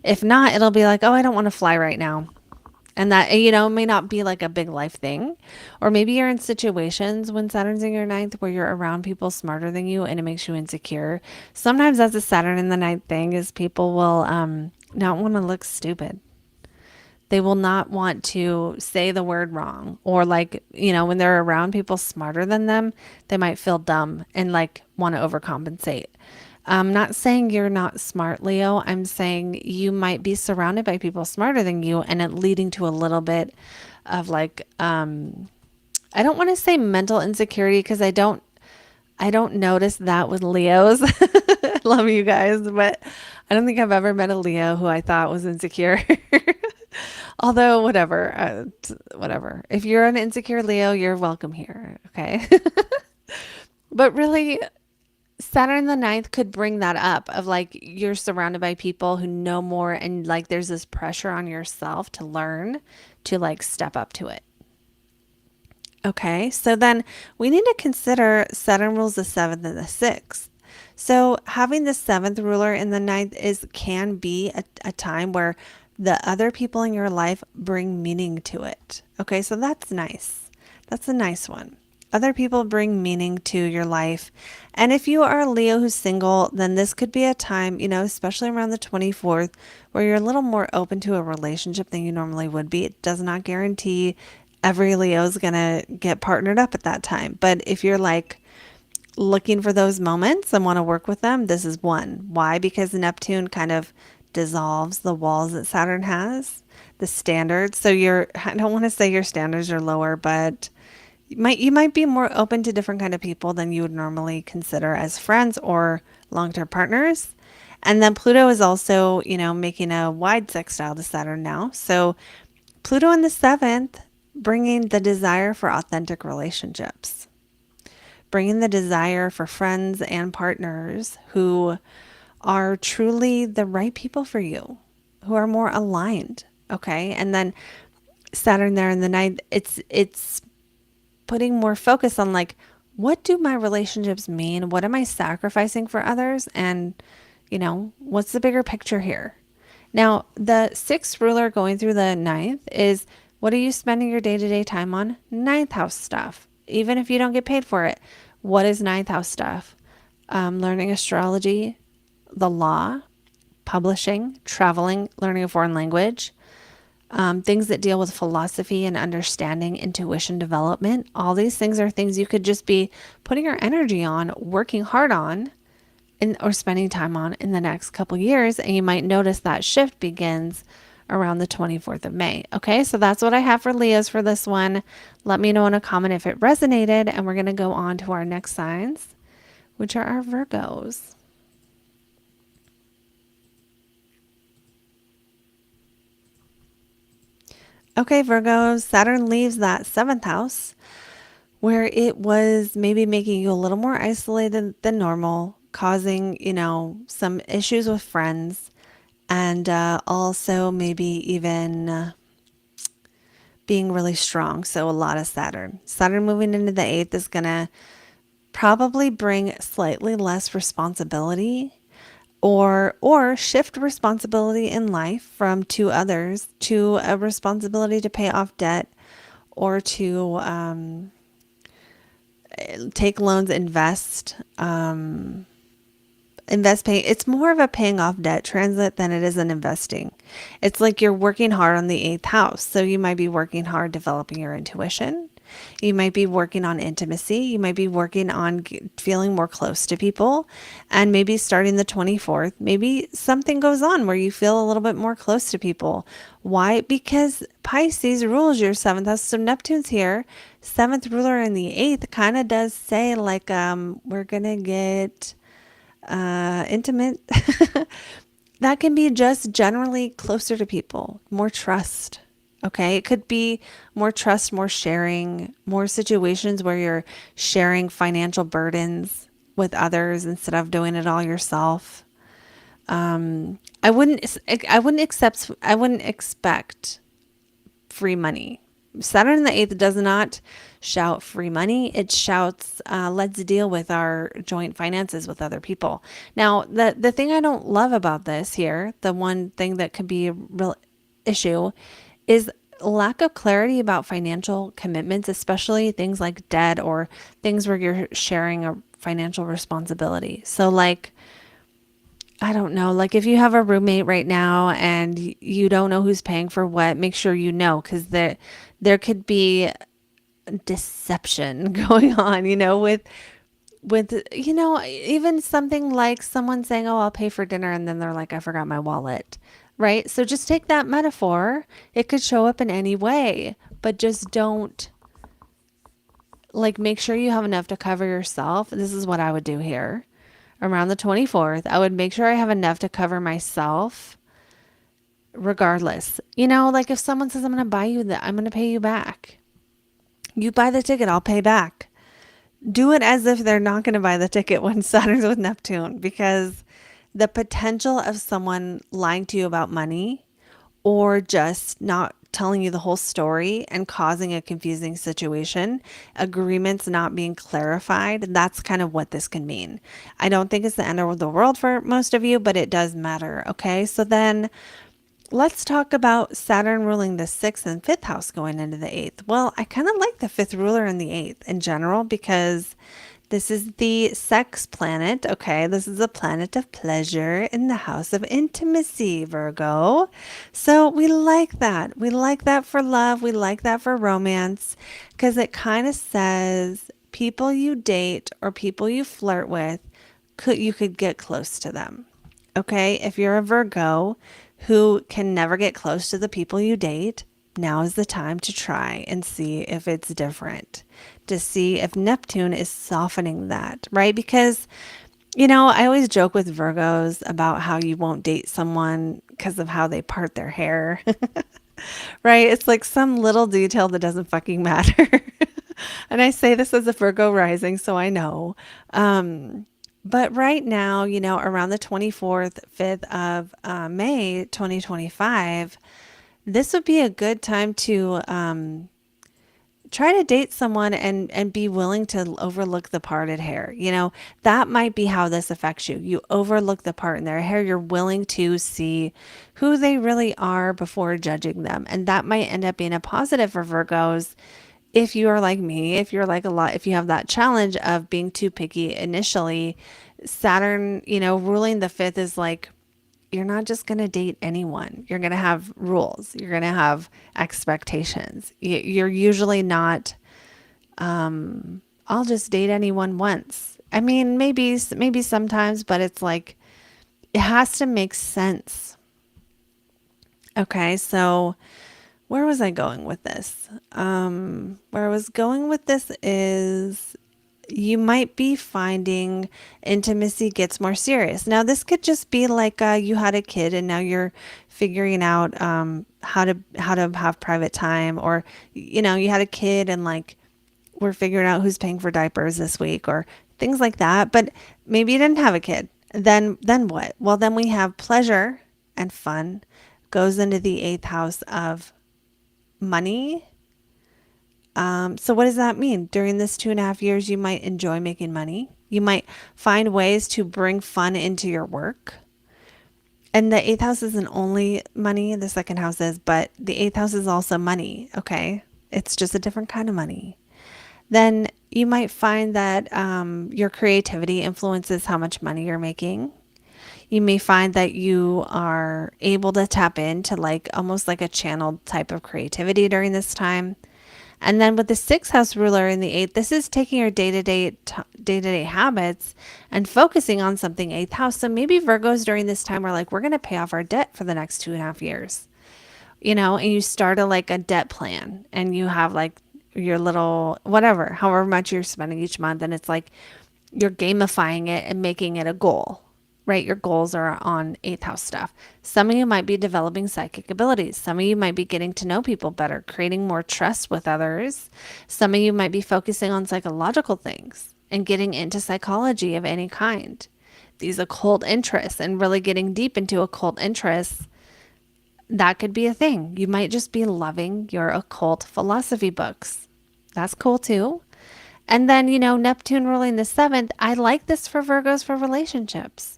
If not, it'll be like, oh, I don't want to fly right now. And that, may not be like a big life thing. Or maybe you're in situations when Saturn's in your ninth where you're around people smarter than you and it makes you insecure. Sometimes that's a Saturn in the ninth thing is people will not want to look stupid. They will not want to say the word wrong, or like, when they're around people smarter than them, they might feel dumb and like want to overcompensate. I'm not saying you're not smart, Leo. I'm saying you might be surrounded by people smarter than you and it leading to a little bit of like, I don't want to say mental insecurity because I don't notice that with Leos. I love you guys, but I don't think I've ever met a Leo who I thought was insecure. Although, whatever. If you're an insecure Leo, you're welcome here. Okay. But really, Saturn in the ninth could bring that up of like you're surrounded by people who know more and like there's this pressure on yourself to learn to like step up to it. Okay, so then we need to consider Saturn rules the seventh and the sixth. So having the seventh ruler in the ninth can be a time where the other people in your life bring meaning to it. Okay, so that's nice. That's a nice one. Other people bring meaning to your life. And if you are a Leo who's single, then this could be a time, especially around the 24th, where you're a little more open to a relationship than you normally would be. It does not guarantee every Leo is going to get partnered up at that time. But if you're like looking for those moments and want to work with them, this is one. Why? Because Neptune kind of dissolves the walls that Saturn has, the standards. So I don't want to say your standards are lower, but you might be more open to different kind of people than you would normally consider as friends or long-term partners. And then Pluto is also, making a wide sextile to Saturn now. So Pluto in the seventh, bringing the desire for authentic relationships, bringing the desire for friends and partners who are truly the right people for you, who are more aligned. Okay. And then Saturn there in the ninth, it's putting more focus on like, what do my relationships mean? What am I sacrificing for others? And, what's the bigger picture here? Now, the sixth ruler going through the ninth is, what are you spending your day-to-day time on? Ninth house stuff. Even if you don't get paid for it, what is ninth house stuff? Learning astrology, the law, publishing, traveling, learning a foreign language, things that deal with philosophy and understanding, intuition development. All these things are things you could just be putting your energy on, working hard on, or spending time on in the next couple years. And you might notice that shift begins around the 24th of May. Okay, so that's what I have for Leos for this one. Let me know in a comment if it resonated, and we're going to go on to our next signs, which are our Virgos. Okay, Virgos, Saturn leaves that seventh house where it was maybe making you a little more isolated than normal, causing, some issues with friends, and also maybe even being really strong. So a lot of Saturn. Saturn moving into the eighth is going to probably bring slightly less responsibility or shift responsibility in life from to others to a responsibility to pay off debt or to take loans, invest pay. It's more of a paying off debt transit than it is an investing. It's like you're working hard on the eighth house. So you might be working hard developing your intuition. You might be working on intimacy. You might be working on feeling more close to people. And maybe starting the 24th, maybe something goes on where you feel a little bit more close to people. Why? Because Pisces rules your seventh house. So Neptune's here. Seventh ruler in the eighth kind of does say like, we're going to get intimate. That can be just generally closer to people, more trust. Okay, it could be more trust, more sharing, more situations where you're sharing financial burdens with others instead of doing it all yourself. I wouldn't expect free money. Saturn in the eighth does not shout free money. It shouts, let's deal with our joint finances with other people. Now, the thing I don't love about this here, the one thing that could be a real issue is lack of clarity about financial commitments, especially things like debt or things where you're sharing a financial responsibility. So like, I don't know, like if you have a roommate right now and you don't know who's paying for what, make sure you know, because there could be deception going on, with even something like someone saying, oh, I'll pay for dinner, and then they're like, I forgot my wallet, right? So just take that metaphor. It could show up in any way, but just don't, like, make sure you have enough to cover yourself. This is what I would do here around the 24th. I would make sure I have enough to cover myself regardless. Like if someone says, I'm going to buy you that, I'm going to pay you back. You buy the ticket, I'll pay back. Do it as if they're not going to buy the ticket when Saturn's with Neptune, because the potential of someone lying to you about money or just not telling you the whole story and causing a confusing situation, agreements not being clarified, that's kind of what this can mean. I don't think it's the end of the world for most of you, but it does matter. Okay. So then Let's talk about Saturn ruling the sixth and fifth house going into the eighth. Well, I kind of like the fifth ruler in the eighth in general because this is the sex planet. Okay, this is a planet of pleasure in the house of intimacy, Virgo. So we like that. We like that for love. We like that for romance because it kind of says people you date or people you flirt with, you could get close to them. Okay, if you're a Virgo who can never get close to the people you date, now is the time to try and see if it's different, to see if Neptune is softening that, right? Because, I always joke with Virgos about how you won't date someone because of how they part their hair, right? It's like some little detail that doesn't fucking matter. And I say this as a Virgo rising, so I know. But right now, around the 24th, 5th of May 2025, this would be a good time to try to date someone and be willing to overlook the parted hair. That might be how this affects you. You overlook the part in their hair. You're willing to see who they really are before judging them. And that might end up being a positive for Virgos if you are like me, if you're like a lot, if you have that challenge of being too picky initially. Saturn, ruling the fifth is like, you're not just going to date anyone. You're going to have rules. You're going to have expectations. You're usually not, I'll just date anyone once. I mean, maybe sometimes, but it's like, it has to make sense. Okay. So where was I going with this? Where I was going with this is you might be finding intimacy gets more serious. Now, this could just be like you had a kid and now you're figuring out how to have private time, or you had a kid and like we're figuring out who's paying for diapers this week or things like that. But maybe you didn't have a kid. Then what? Well, then we have pleasure and fun goes into the eighth house of money. So what does that mean? During this 2.5 years, you might enjoy making money. You might find ways to bring fun into your work. And the eighth house isn't only money, the second house is, but the eighth house is also money. Okay. It's just a different kind of money. Then you might find that your creativity influences how much money you're making. You may find that you are able to tap into like almost like a channeled type of creativity during this time. And then with the sixth house ruler in the eighth, this is taking your day-to-day habits and focusing on something eighth house. So maybe Virgos during this time are like, we're going to pay off our debt for the next 2.5 years, and you start a debt plan and you have like your little, whatever, however much you're spending each month. And it's like, you're gamifying it and making it a goal, right? Your goals are on eighth house stuff. Some of you might be developing psychic abilities. Some of you might be getting to know people better, creating more trust with others. Some of you might be focusing on psychological things and getting into psychology of any kind. These occult interests and really getting deep into occult interests, that could be a thing. You might just be loving your occult philosophy books. That's cool too. And then, Neptune ruling the seventh, I like this for Virgos for relationships.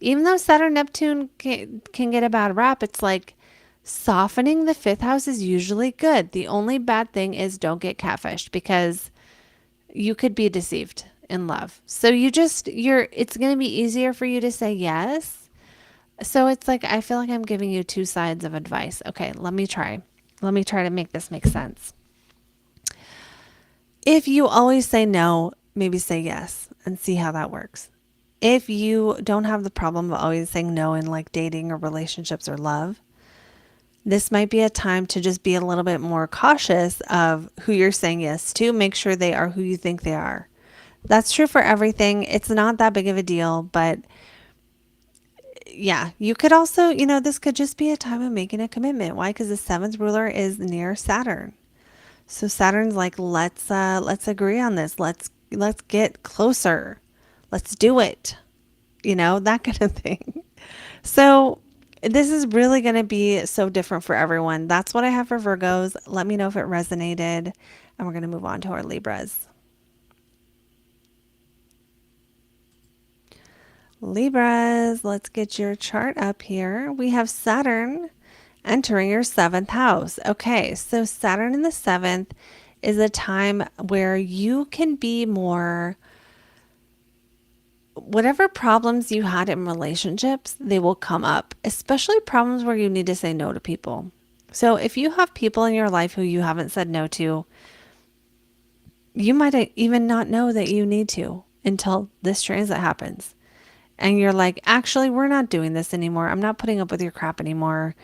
Even though Saturn Neptune can get a bad rap, it's like softening the fifth house is usually good. The only bad thing is don't get catfished because you could be deceived in love. So it's going to be easier for you to say yes. So it's like, I feel like I'm giving you two sides of advice. Okay, let me try. Let me try to make this make sense. If you always say no, maybe say yes and see how that works. If you don't have the problem of always saying no in like dating or relationships or love, this might be a time to just be a little bit more cautious of who you're saying yes to. Make sure they are who you think they are. That's true for everything. It's not that big of a deal, but yeah, you could also, this could just be a time of making a commitment. Why? Because the seventh ruler is near Saturn. So Saturn's like, let's agree on this. Let's get closer. Let's do it. That kind of thing. So this is really going to be so different for everyone. That's what I have for Virgos. Let me know if it resonated. And we're going to move on to our Libras. Libras, let's get your chart up here. We have Saturn entering your seventh house. Okay, so Saturn in the seventh is a time where you can be more, whatever problems you had in relationships, they will come up, especially problems where you need to say no to people. So if you have people in your life who you haven't said no to, you might even not know that you need to until this transit happens. And you're like, actually, we're not doing this anymore. I'm not putting up with your crap anymore.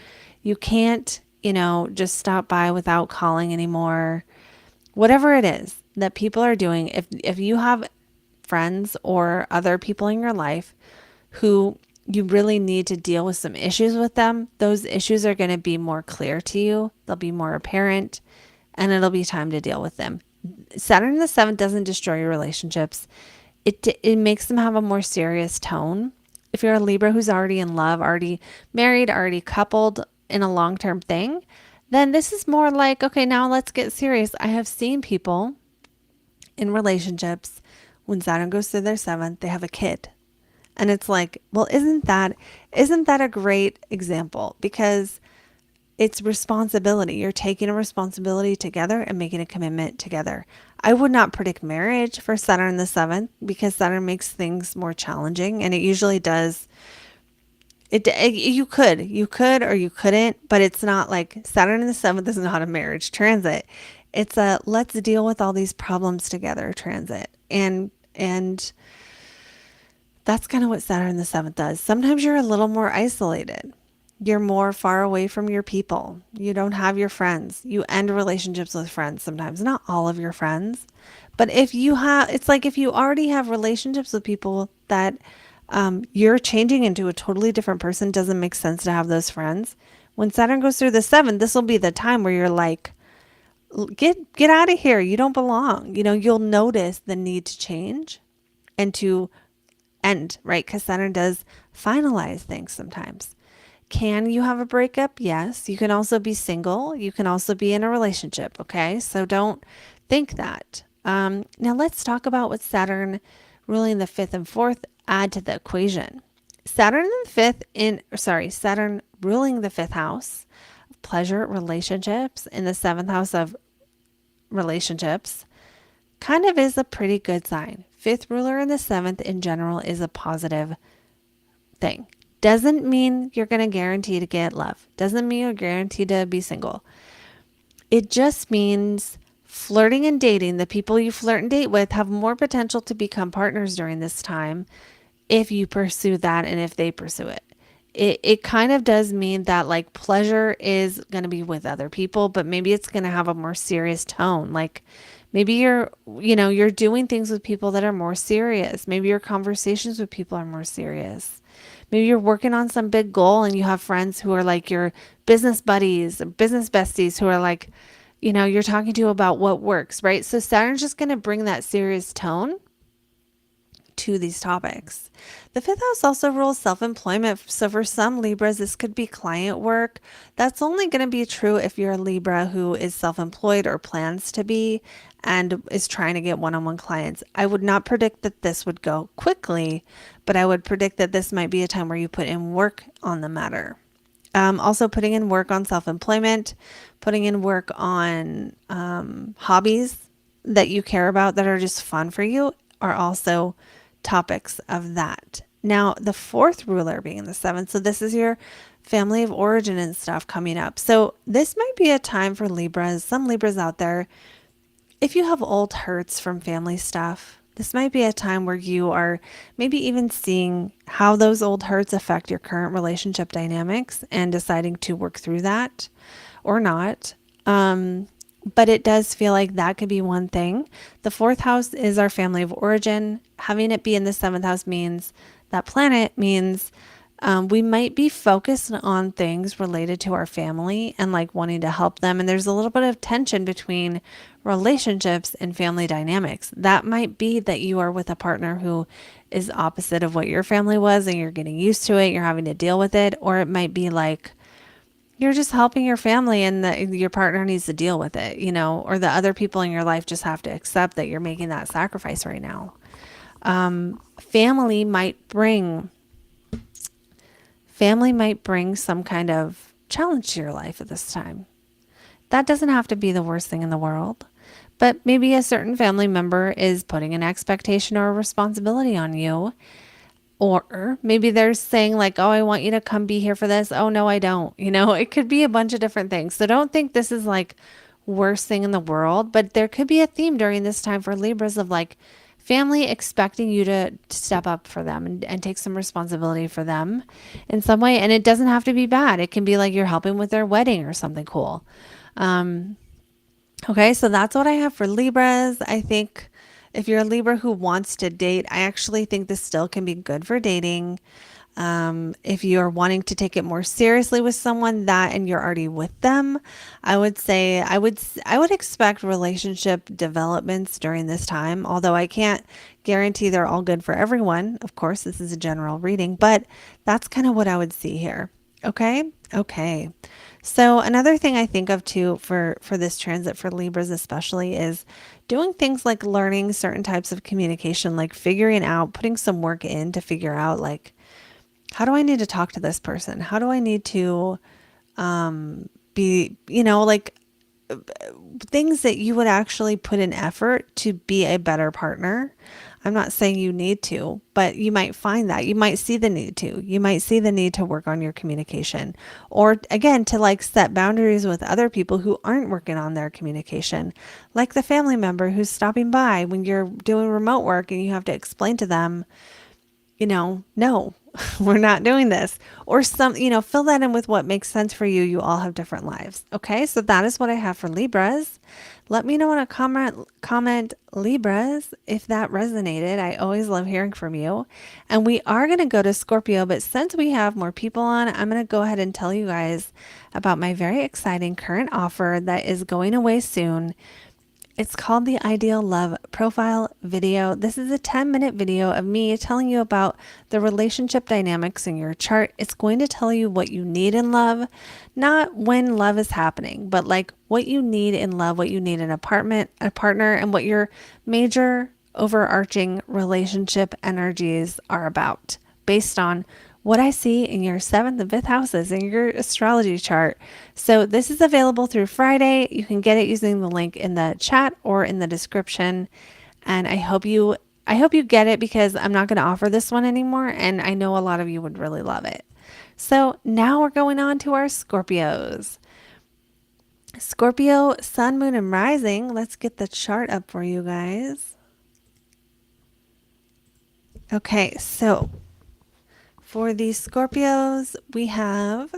You can't, just stop by without calling anymore. Whatever it is that people are doing, if you have friends or other people in your life who you really need to deal with some issues with them, those issues are going to be more clear to you. They'll be more apparent, and it'll be time to deal with them. Saturn in the seventh doesn't destroy your relationships. It makes them have a more serious tone. If you're a Libra who's already in love, already married, already coupled in a long-term thing, then this is more like, okay, now let's get serious. I have seen people in relationships when Saturn goes through their seventh, they have a kid. And it's like, well, isn't that a great example? Because it's responsibility. You're taking a responsibility together and making a commitment together. I would not predict marriage for Saturn in the seventh because Saturn makes things more challenging, and it usually does. You could or you couldn't, but it's not like Saturn in the seventh is not a marriage transit. It's a let's deal with all these problems together transit. And that's kind of what Saturn in the seventh does. Sometimes you're a little more isolated. You're more far away from your people. You don't have your friends. You end relationships with friends sometimes, not all of your friends. But it's like if you already have relationships with people that you're changing into a totally different person, doesn't make sense to have those friends. When Saturn goes through the seventh, this will be the time where you're like, get out of here. You don't belong. You'll notice the need to change and to end, right? Because Saturn does finalize things sometimes. Can you have a breakup? Yes. You can also be single. You can also be in a relationship. Okay. So don't think that. Now let's talk about what Saturn ruling the fifth and fourth add to the equation. Saturn ruling the fifth house of pleasure, relationships, in the seventh house of relationships kind of is a pretty good sign. Fifth ruler in the seventh in general is a positive thing. Doesn't mean you're going to guarantee to get love. Doesn't mean you're guaranteed to be single. It just means flirting and dating, the people you flirt and date with have more potential to become partners during this time if you pursue that and if they pursue it. It kind of does mean that like pleasure is going to be with other people, but maybe it's going to have a more serious tone. Like maybe you're doing things with people that are more serious. Maybe your conversations with people are more serious. Maybe you're working on some big goal and you have friends who are like your business buddies or business besties who are like, you're talking to about what works, right? So Saturn's just going to bring that serious tone to these topics. The fifth house also rules self-employment. So for some Libras, this could be client work. That's only going to be true if you're a Libra who is self-employed or plans to be and is trying to get one-on-one clients. I would not predict that this would go quickly, but I would predict that this might be a time where you put in work on the matter. Also putting in work on self-employment, putting in work on hobbies that you care about that are just fun for you are also topics of that. Now, the fourth ruler being the seventh, so this is your family of origin and stuff coming up. So this might be a time for Libras, some Libras out there, if you have old hurts from family stuff, this might be a time where you are maybe even seeing how those old hurts affect your current relationship dynamics and deciding to work through that or not. But it does feel like that could be one thing. The fourth house is our family of origin. Having it be in the seventh house means that planet means we might be focused on things related to our family and like wanting to help them. And there's a little bit of tension between relationships and family dynamics. That might be that you are with a partner who is opposite of what your family was and you're getting used to it. You're having to deal with it. Or it might be like, you're just helping your family and your partner needs to deal with it, or the other people in your life just have to accept that you're making that sacrifice right now. Family might bring some kind of challenge to your life at this time. That doesn't have to be the worst thing in the world, but maybe a certain family member is putting an expectation or a responsibility on you. Or maybe they're saying, like, oh, I want you to come be here for this. Oh, no, I don't. It could be a bunch of different things. So don't think this is like worst thing in the world, but there could be a theme during this time for Libras of like family expecting you to step up for them and take some responsibility for them in some way. And it doesn't have to be bad. It can be like you're helping with their wedding or something cool. Okay, so that's what I have for Libras. I think if you're a Libra who wants to date, I actually think this still can be good for dating. If you're wanting to take it more seriously with someone that and you're already with them, I would say I would expect relationship developments during this time, although I can't guarantee they're all good for everyone. Of course, this is a general reading, but that's kind of what I would see here. Okay? Okay. So another thing I think of too for this transit for Libras especially is doing things like learning certain types of communication, like figuring out, putting some work in to figure out like how do I need to talk to this person? How do I need to be, like things that you would actually put in effort to be a better partner. I'm not saying you need to, but you might find that you might see the need to. You might see the need to work on your communication, or again, to like set boundaries with other people who aren't working on their communication, like the family member who's stopping by when you're doing remote work and you have to explain to them, no, we're not doing this. Or fill that in with what makes sense for you. You all have different lives. Okay, so that is what I have for Libras. Let me know in a comment Libras if that resonated. I always love hearing from you. And we are going to go to Scorpio, but since we have more people on, I'm going to go ahead and tell you guys about my very exciting current offer that is going away soon. It's called the Ideal Love Profile video. This is a 10-minute video of me telling you about the relationship dynamics in your chart. It's going to tell you what you need in love, not when love is happening, but like what you need in love, what you need in a partner, and what your major overarching relationship energies are about based on what I see in your 7th and 5th houses in your astrology chart. So this is available through Friday. You can get it using the link in the chat or in the description. And I hope you get it because I'm not going to offer this one anymore. And I know a lot of you would really love it. So now we're going on to our Scorpios. Scorpio, sun, moon, and rising. Let's get the chart up for you guys. Okay, so for the Scorpios, we have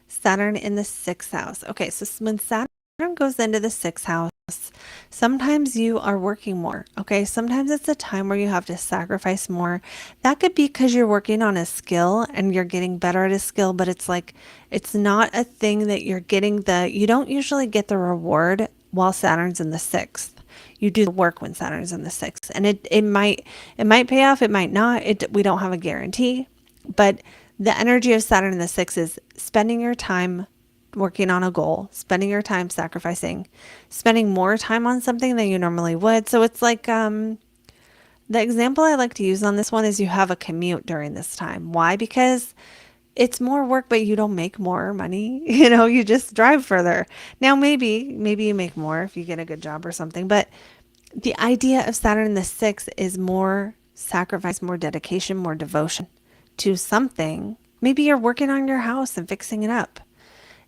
Saturn in the 6th house. Okay, so when Saturn goes into the 6th house, sometimes you are working more. Okay, sometimes it's a time where you have to sacrifice more. That could be because you're working on a skill and you're getting better at a skill, but it's like it's not a thing that you're getting you don't usually get the reward while Saturn's in the 6th. You do the work when Saturn's in the 6th, and it might pay off, it might not. We don't have a guarantee. But the energy of Saturn in the 6th is spending your time working on a goal, spending your time sacrificing, spending more time on something than you normally would. So it's like the example I like to use on this one is you have a commute during this time. Why? Because it's more work, but you don't make more money. You just drive further. Now, maybe you make more if you get a good job or something. But the idea of Saturn in the 6th is more sacrifice, more dedication, more devotion to something. Maybe you're working on your house and fixing it up.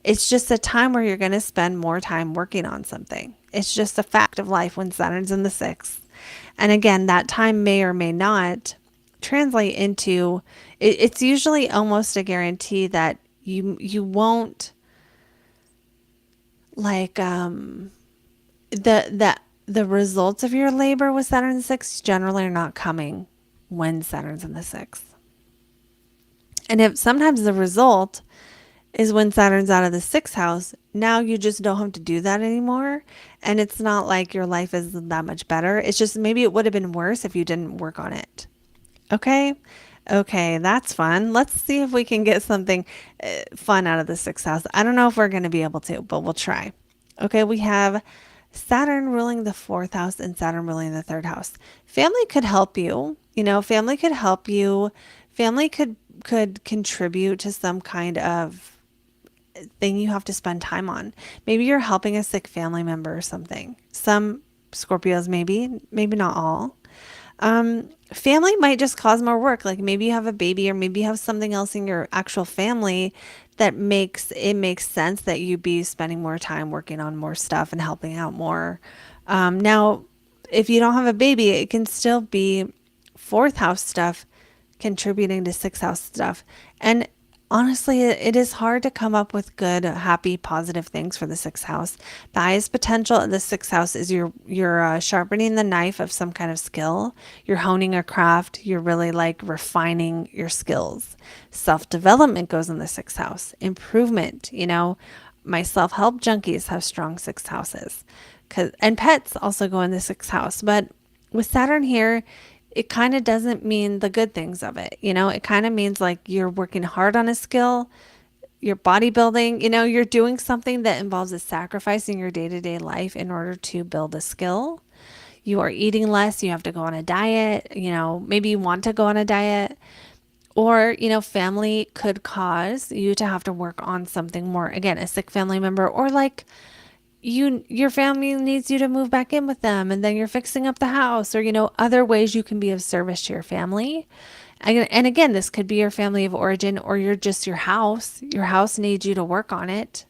It's just a time where you're going to spend more time working on something. It's just a fact of life when Saturn's in the 6th. And again, that time may or may not translate into, it's usually almost a guarantee that you won't like the results of your labor with Saturn in the 6th generally are not coming when Saturn's in the 6th. And if sometimes the result is when Saturn's out of the 6th house, now you just don't have to do that anymore. And it's not like your life is that much better. It's just maybe it would have been worse if you didn't work on it. Okay. Okay. That's fun. Let's see if we can get something fun out of the 6th house. I don't know if we're going to be able to, but we'll try. Okay. We have Saturn ruling the 4th house and Saturn ruling the 3rd house. Family could help you. Family could help you. Family could contribute to some kind of thing you have to spend time on. Maybe you're helping a sick family member or something. Some Scorpios, maybe not all. Family might just cause more work. Like maybe you have a baby or maybe you have something else in your actual family that makes sense that you be spending more time working on more stuff and helping out more. Now, if you don't have a baby, it can still be fourth house stuff contributing to sixth house stuff. And honestly, it is hard to come up with good, happy, positive things for the sixth house. The highest potential in the sixth house is you're sharpening the knife of some kind of skill. You're honing a craft. You're really like refining your skills. Self development goes in the sixth house. Improvement. My self help junkies have strong sixth houses, and pets also go in the sixth house. But with Saturn here, it kind of doesn't mean the good things of it. It kind of means like you're working hard on a skill, you're bodybuilding, you're doing something that involves a sacrifice in your day to day life in order to build a skill. You are eating less, you have to go on a diet, maybe you want to go on a diet. Or, family could cause you to have to work on something more. Again, a sick family member, or like your family needs you to move back in with them and then you're fixing up the house, or other ways you can be of service to your family. And again, this could be your family of origin, or your house needs you to work on it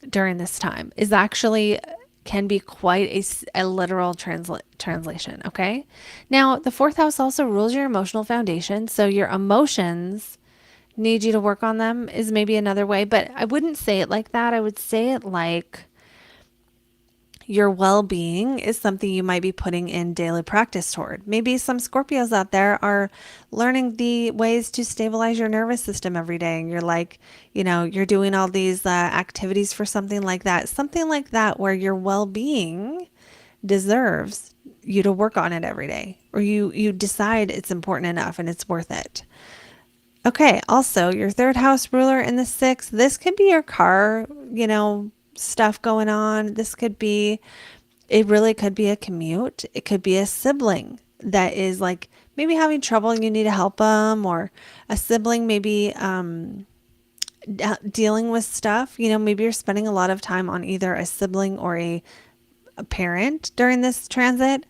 during this time. Is actually can be quite a literal translation. Okay, now the fourth house also rules your emotional foundation, so your emotions need you to work on them is maybe another way, but I wouldn't say it like that. I would say it like your well-being is something you might be putting in daily practice toward. Maybe some Scorpios out there are learning the ways to stabilize your nervous system every day. And you're like, you're doing all these activities for something like that, where your well-being deserves you to work on it every day, or you decide it's important enough and it's worth it. Okay, also your third house ruler in the sixth. This could be your car, stuff going on. It really could be a commute. It could be a sibling that is like maybe having trouble and you need to help them, or a sibling maybe dealing with stuff. Maybe you're spending a lot of time on either a sibling or a parent during this transit.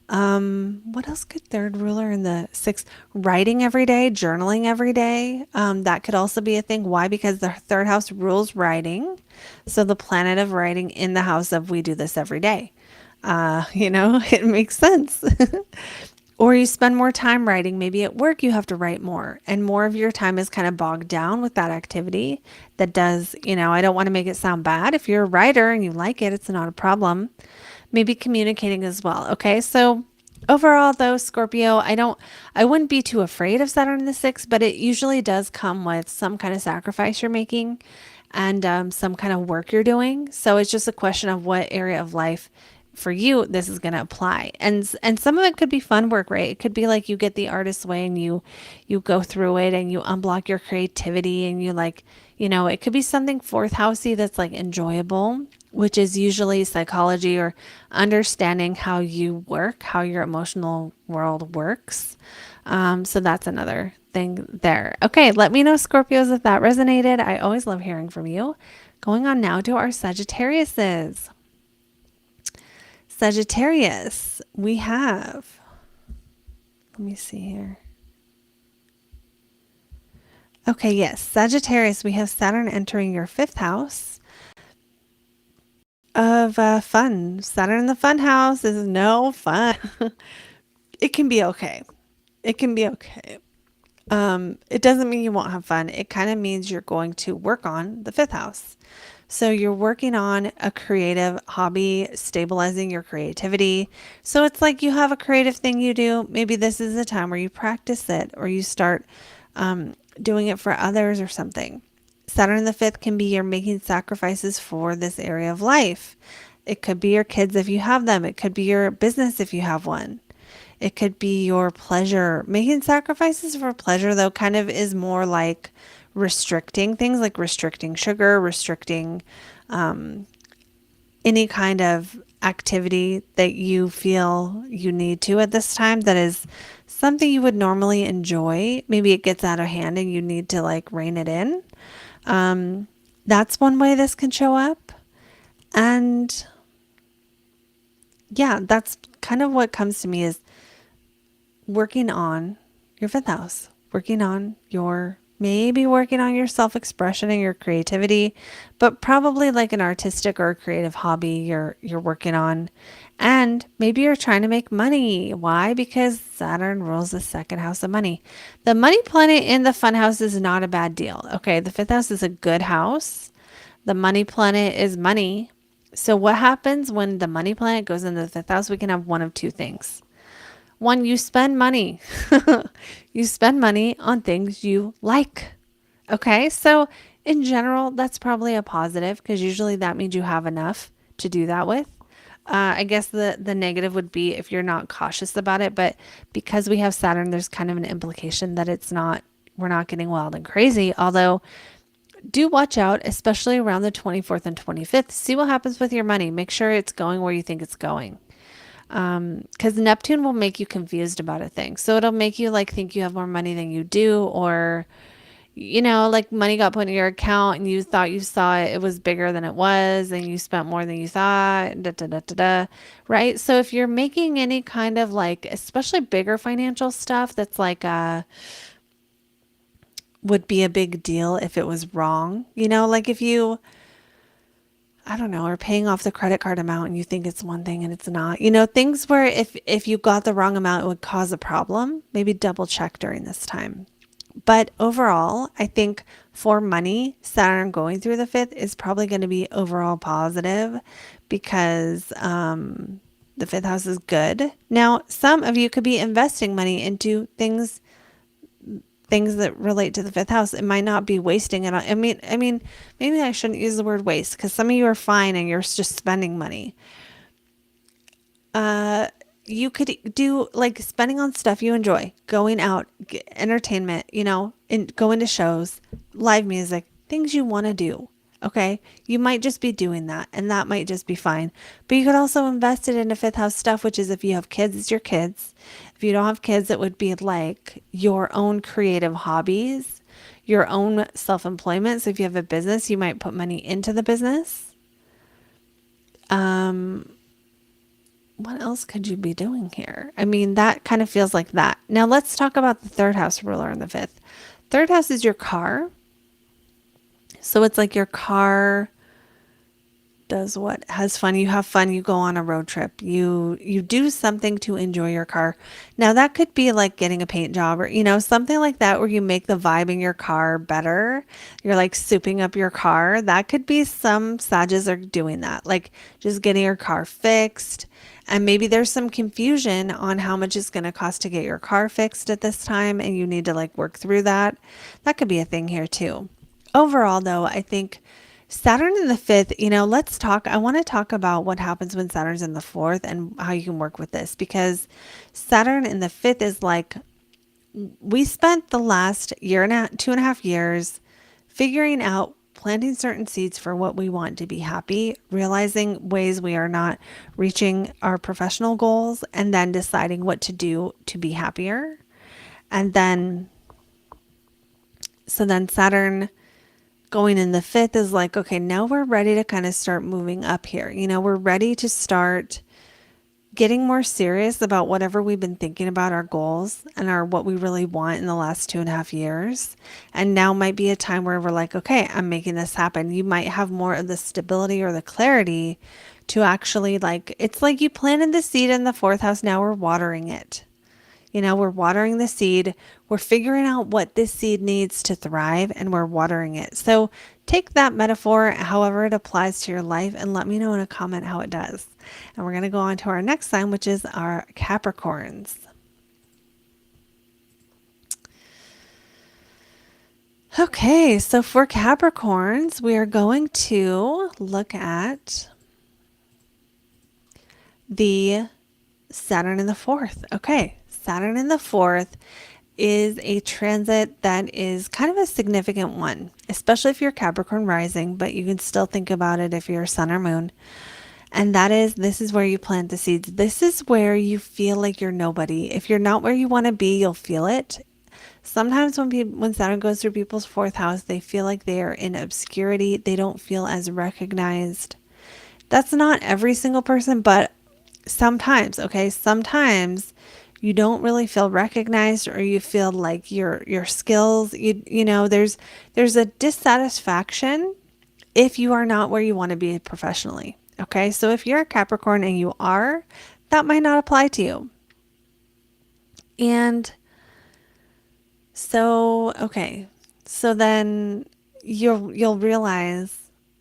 What else could third ruler in the sixth? Writing every day, journaling every day. That could also be a thing. Why? Because the third house rules writing. So the planet of writing in the house of we do this every day. It makes sense. Or you spend more time writing. Maybe at work you have to write more, and more of your time is kind of bogged down with that activity. That does, I don't want to make it sound bad. If you're a writer and you like it, it's not a problem. Maybe communicating as well. Okay. So overall though, Scorpio, I wouldn't be too afraid of Saturn in the sixth, but it usually does come with some kind of sacrifice you're making and some kind of work you're doing. So it's just a question of what area of life for you this is going to apply. And some of it could be fun work, right? It could be like you get the artist's way and you go through it and you unblock your creativity and you like, it could be something fourth housey that's like enjoyable, which is usually psychology or understanding how you work, how your emotional world works. So that's another thing there. Okay, let me know, Scorpios, if that resonated. I always love hearing from you. Going on now to our Sagittariuses. Sagittarius, we have, let me see here. Okay, yes, Sagittarius, we have Saturn entering your fifth house of fun. Saturn in the fun house is no fun. It can be okay. It can be okay. It doesn't mean you won't have fun. It kind of means you're going to work on the fifth house. So you're working on a creative hobby, stabilizing your creativity. So it's like you have a creative thing you do. Maybe this is the time where you practice it or you start doing it for others or something. Saturn in the fifth can be you're making sacrifices for this area of life. It could be your kids if you have them. It could be your business if you have one. It could be your pleasure. Making sacrifices for pleasure, though, kind of is more like restricting things, like restricting sugar, restricting any kind of activity that you feel you need to at this time that is something you would normally enjoy. Maybe it gets out of hand and you need to like rein it in. That's one way this can show up. And yeah, that's kind of what comes to me is working on your fifth house, working on your maybe working on your self-expression and your creativity, but probably like an artistic or creative hobby you're working on. And maybe you're trying to make money. Why? Because Saturn rules the second house of money. The money planet in the fun house is not a bad deal. Okay, the fifth house is a good house. The money planet is money. So what happens when the money planet goes into the fifth house? We can have one of two things. One, you spend money. You spend money on things you like. Okay, so in general, that's probably a positive because usually that means you have enough to do that with. I guess the negative would be if you're not cautious about it, but because we have Saturn, there's kind of an implication that we're not getting wild and crazy. Although, do watch out, especially around the 24th and 25th. See what happens with your money. Make sure it's going where you think it's going. Because Neptune will make you confused about a thing. So it'll make you like think you have more money than you do, or like money got put in your account and you thought you saw it, it was bigger than it was, and you spent more than you thought, da, da, da, da, da, right? So if you're making any kind of like, especially bigger financial stuff, that's like would be a big deal if it was wrong. Like if you, I don't know, are paying off the credit card amount and you think it's one thing and it's not. Things where if you got the wrong amount, it would cause a problem. Maybe double check during this time. But overall, I think for money, Saturn going through the fifth is probably going to be overall positive because the fifth house is good. Now, some of you could be investing money into things that relate to the fifth house. It might not be wasting it on. I mean, maybe I shouldn't use the word waste because some of you are fine and you're just spending money. You could do like spending on stuff you enjoy, going out, entertainment, and going to shows, live music, things you want to do. Okay. You might just be doing that and that might just be fine. But you could also invest it into fifth house stuff, which is if you have kids, it's your kids. If you don't have kids, it would be like your own creative hobbies, your own self-employment. So if you have a business, you might put money into the business. What else could you be doing here? I mean, that kind of feels like that. Now let's talk about the third house ruler in the fifth. Third house is your car. So it's like your car does what? Has fun. You have fun. You go on a road trip. You do something to enjoy your car. Now that could be like getting a paint job or something like that where you make the vibe in your car better. You're like souping up your car. That could be some Sages are doing that. Like just getting your car fixed. And maybe there's some confusion on how much it's going to cost to get your car fixed at this time and you need to like work through that. That could be a thing here too. Overall though, I think Saturn in the fifth, I want to talk about what happens when Saturn's in the fourth and how you can work with this because Saturn in the fifth is like, we spent the last year and 2.5 years figuring out, planting certain seeds for what we want to be happy, realizing ways we are not reaching our professional goals, and then deciding what to do to be happier. And then, so then Saturn going in the fifth is like, okay, now we're ready to kind of start moving up here. We're ready to start getting more serious about whatever we've been thinking about our goals and what we really want in the last 2.5 years. And now might be a time where we're like, okay, I'm making this happen. You might have more of the stability or the clarity to actually it's like you planted the seed in the fourth house. Now we're watering it. We're watering the seed. We're figuring out what this seed needs to thrive and we're watering it. So take that metaphor, however it applies to your life, and let me know in a comment how it does. And we're going to go on to our next sign, which is our Capricorns. Okay, so for Capricorns, we are going to look at the Saturn in the fourth. Okay, Saturn in the fourth is a transit that is kind of a significant one, especially if you're Capricorn rising, but you can still think about it if you're sun or moon. And this is where you plant the seeds. This is where you feel like you're nobody. If you're not where you want to be, you'll feel it. Sometimes when Saturn goes through people's fourth house, they feel like they are in obscurity. They don't feel as recognized. That's not every single person, but sometimes, okay? Sometimes you don't really feel recognized, or you feel like your skills, there's a dissatisfaction if you are not where you want to be professionally. Okay? So if you're a Capricorn and you are, that might not apply to you. And so, okay. So then you'll realize,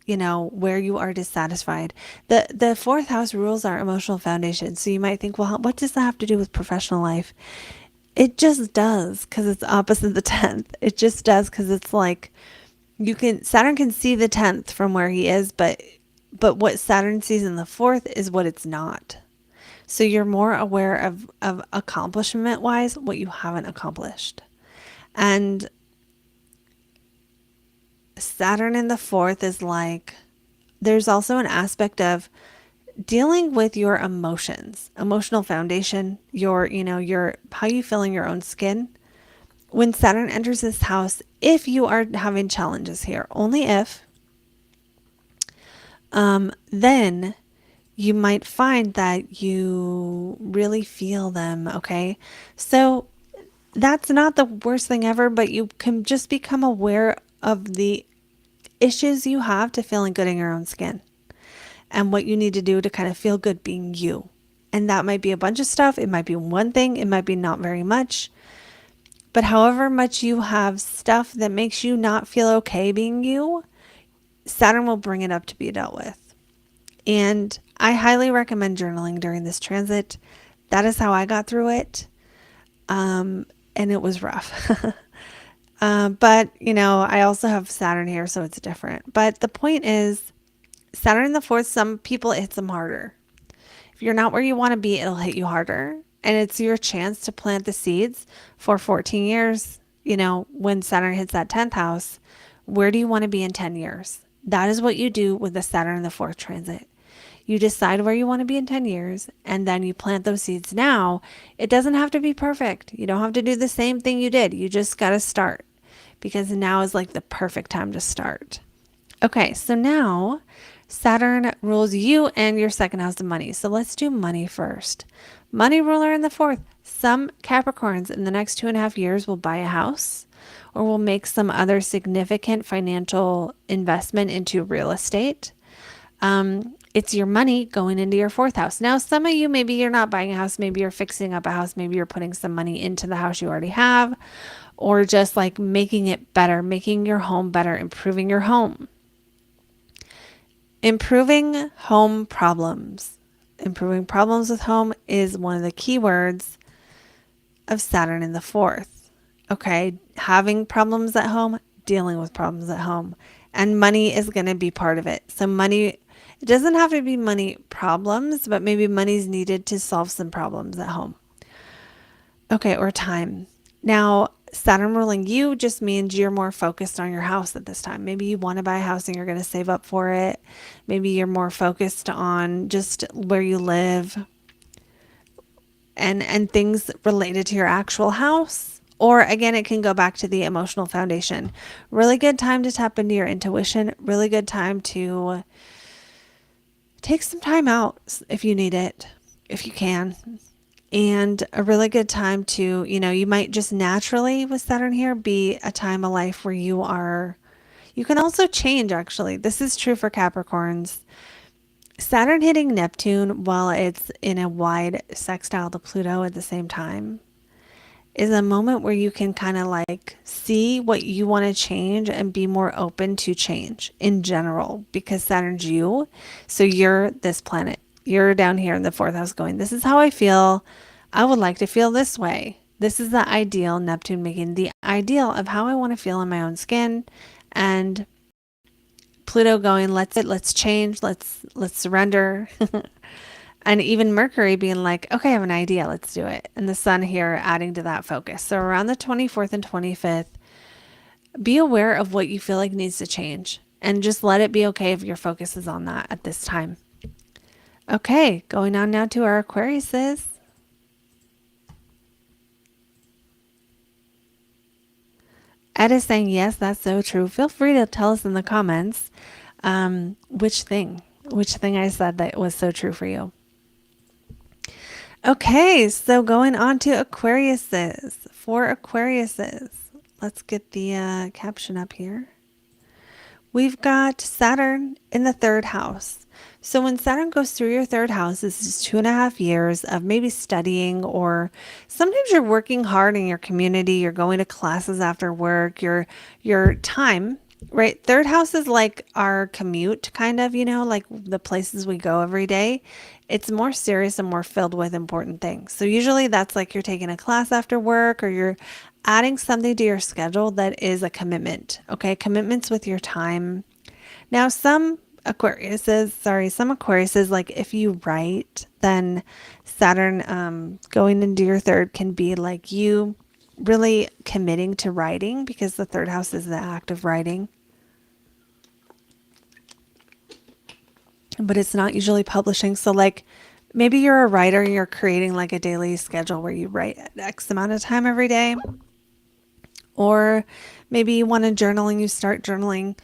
where you are dissatisfied. The fourth house rules our emotional foundation. So you might think, well, what does that have to do with professional life? It just does, because it's opposite the 10th. It just does, because it's like Saturn can see the 10th from where he is, but what Saturn sees in the fourth is what it's not. So you're more aware of accomplishment wise what you haven't accomplished. And Saturn in the fourth is like, there's also an aspect of dealing with your emotions, emotional foundation, your how you feel in your own skin. When Saturn enters this house, if you are having challenges here, only if, then you might find that you really feel them. Okay. So that's not the worst thing ever, but you can just become aware of the issues you have to feeling good in your own skin and what you need to do to kind of feel good being you. And that might be a bunch of stuff. It might be one thing. It might be not very much. But however much you have stuff that makes you not feel okay being you, Saturn will bring it up to be dealt with. And I highly recommend journaling during this transit. That is how I got through it. And it was rough. But, I also have Saturn here, so it's different. But the point is, Saturn in the fourth, some people it hits them harder. If you're not where you want to be, it'll hit you harder. And it's your chance to plant the seeds for 14 years. When Saturn hits that 10th house, where do you want to be in 10 years? That is what you do with the Saturn in the fourth transit. You decide where you want to be in 10 years, and then you plant those seeds now. It doesn't have to be perfect. You don't have to do the same thing you did. You just got to start, because now is like the perfect time to start. Okay, so now Saturn rules you and your second house of money. So let's do money first. Money ruler in the fourth. Some Capricorns in the next 2.5 years will buy a house or will make some other significant financial investment into real estate. It's your money going into your fourth house. Now, some of you, maybe you're not buying a house. Maybe you're fixing up a house. Maybe you're putting some money into the house you already have, or just like making it better, making your home better, improving your home. Improving home problems. Improving problems with home is one of the key words of Saturn in the fourth. Okay, having problems at home, dealing with problems at home, and money is going to be part of it. So money, it doesn't have to be money problems, but maybe money's needed to solve some problems at home. Okay, or time. Now, Saturn ruling you just means you're more focused on your house at this time. Maybe you want to buy a house and you're going to save up for it. Maybe you're more focused on just where you live and things related to your actual house. Or again, it can go back to the emotional foundation. Really good time to tap into your intuition. Really good time to take some time out if you need it, if you can. And a really good time to, you might just naturally with Saturn here be a time of life where you can also change actually. This is true for Capricorns. Saturn hitting Neptune while it's in a wide sextile to Pluto at the same time is a moment where you can kind of like see what you want to change and be more open to change in general, because Saturn's you. So you're this planet. You're down here in the fourth house going, this is how I feel. I would like to feel this way. This is the ideal. Neptune making the ideal of how I want to feel in my own skin. And Pluto going, let's change. Let's surrender. And even Mercury being like, okay, I have an idea. Let's do it. And the sun here adding to that focus. So around the 24th and 25th, be aware of what you feel like needs to change. And just let it be okay if your focus is on that at this time. Okay, going on now to our Aquariuses. Ed is saying, yes, that's so true. Feel free to tell us in the comments which thing I said that was so true for you. Okay, so going on to Aquariuses. For Aquariuses, let's get the caption up here. We've got Saturn in the third house. So when Saturn goes through your third house, this is 2.5 years of maybe studying, or sometimes you're working hard in your community, you're going to classes after work, your time, right? Third house is like our commute, kind of, like the places we go every day. It's more serious and more filled with important things. So usually that's like you're taking a class after work, or you're adding something to your schedule that is a commitment. Okay, commitments with your time. Now, some Aquariuses, like if you write, then Saturn going into your third can be like you really committing to writing, because the third house is the act of writing. But it's not usually publishing. So like maybe you're a writer and you're creating like a daily schedule where you write X amount of time every day. Or maybe you want to journal and you start journaling,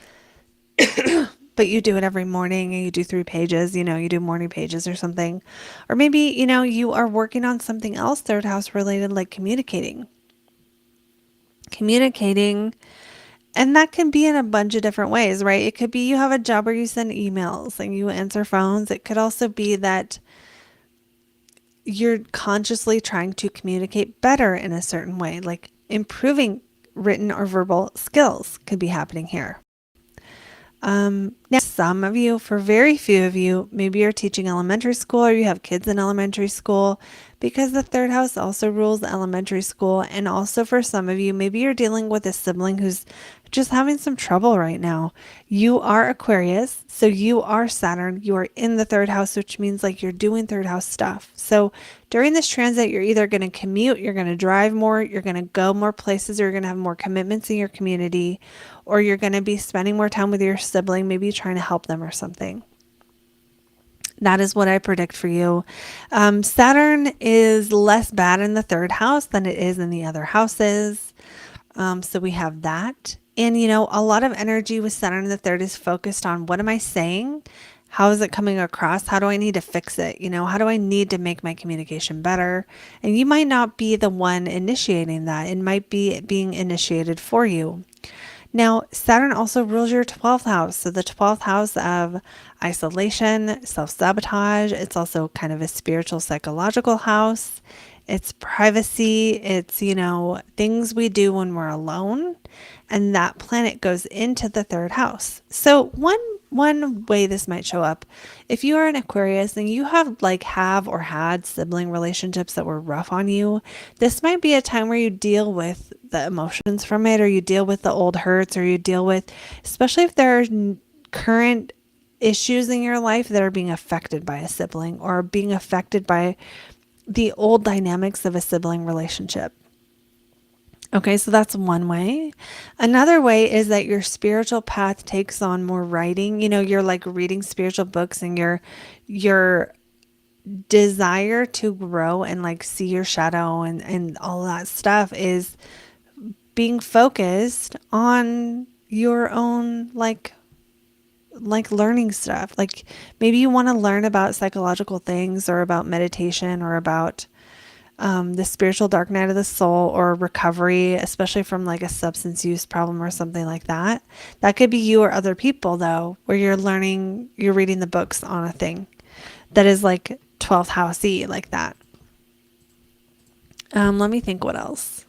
but you do it every morning and you do 3 pages, you do morning pages or something. Or maybe, you are working on something else third house related, like communicating. And that can be in a bunch of different ways, right? It could be you have a job where you send emails and you answer phones. It could also be that you're consciously trying to communicate better in a certain way, like improving written or verbal skills could be happening here. Now, some of you, for very few of you, maybe you're teaching elementary school or you have kids in elementary school, because the third house also rules the elementary school. And also for some of you, maybe you're dealing with a sibling who's just having some trouble right now. You are Aquarius, so you are Saturn. You are in the third house, which means like you're doing third house stuff. So during this transit, you're either going to commute, you're going to drive more, you're going to go more places, or you're going to have more commitments in your community, or you're going to be spending more time with your sibling, maybe trying to help them or something. That is what I predict for you. Saturn is less bad in the third house than it is in the other houses. So we have that. And, a lot of energy with Saturn in the third is focused on, what am I saying? How is it coming across? How do I need to fix it? How do I need to make my communication better? And you might not be the one initiating that. It might be being initiated for you. Now, Saturn also rules your 12th house. So the 12th house of isolation, self-sabotage. It's also kind of a spiritual, psychological house. It's privacy. It's, things we do when we're alone. And that planet goes into the third house. So one way this might show up, if you are an Aquarius and you have or had sibling relationships that were rough on you, this might be a time where you deal with the emotions from it, or you deal with the old hurts, or you deal with, especially if there are current issues in your life that are being affected by a sibling, or being affected by the old dynamics of a sibling relationship. Okay, so that's one way. Another way is that your spiritual path takes on more writing. You're like reading spiritual books, and your desire to grow and see your shadow and all that stuff is being focused on your own learning stuff. Like maybe you want to learn about psychological things, or about meditation, or about the spiritual dark night of the soul, or recovery, especially from a substance use problem or something like that. That could be you or other people, though, where you're reading the books on a thing that is 12th housey, like that. Let me think what else.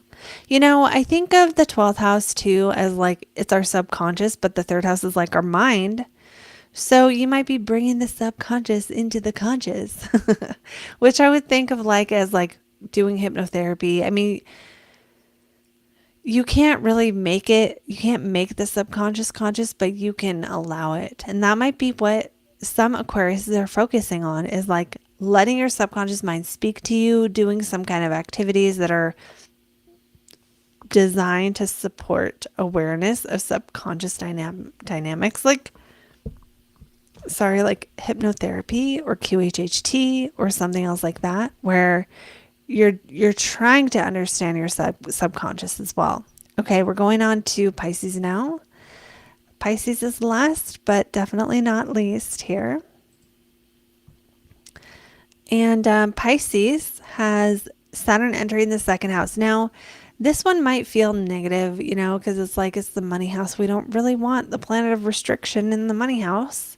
I think of the 12th house too as it's our subconscious, but the third house is our mind. So you might be bringing the subconscious into the conscious, which I would think of as doing hypnotherapy. I mean, you can't really make the subconscious conscious, but you can allow it. And that might be what some Aquariuses are focusing on, is letting your subconscious mind speak to you, doing some kind of activities that are designed to support awareness of subconscious dynamics, like hypnotherapy or QHHT or something else like that, where you're trying to understand your subconscious as well. Okay, we're going on to Pisces now. Pisces is last, but definitely not least here. And Pisces has Saturn entering the second house. Now, this one might feel negative, because it's like it's the money house. We don't really want the planet of restriction in the money house.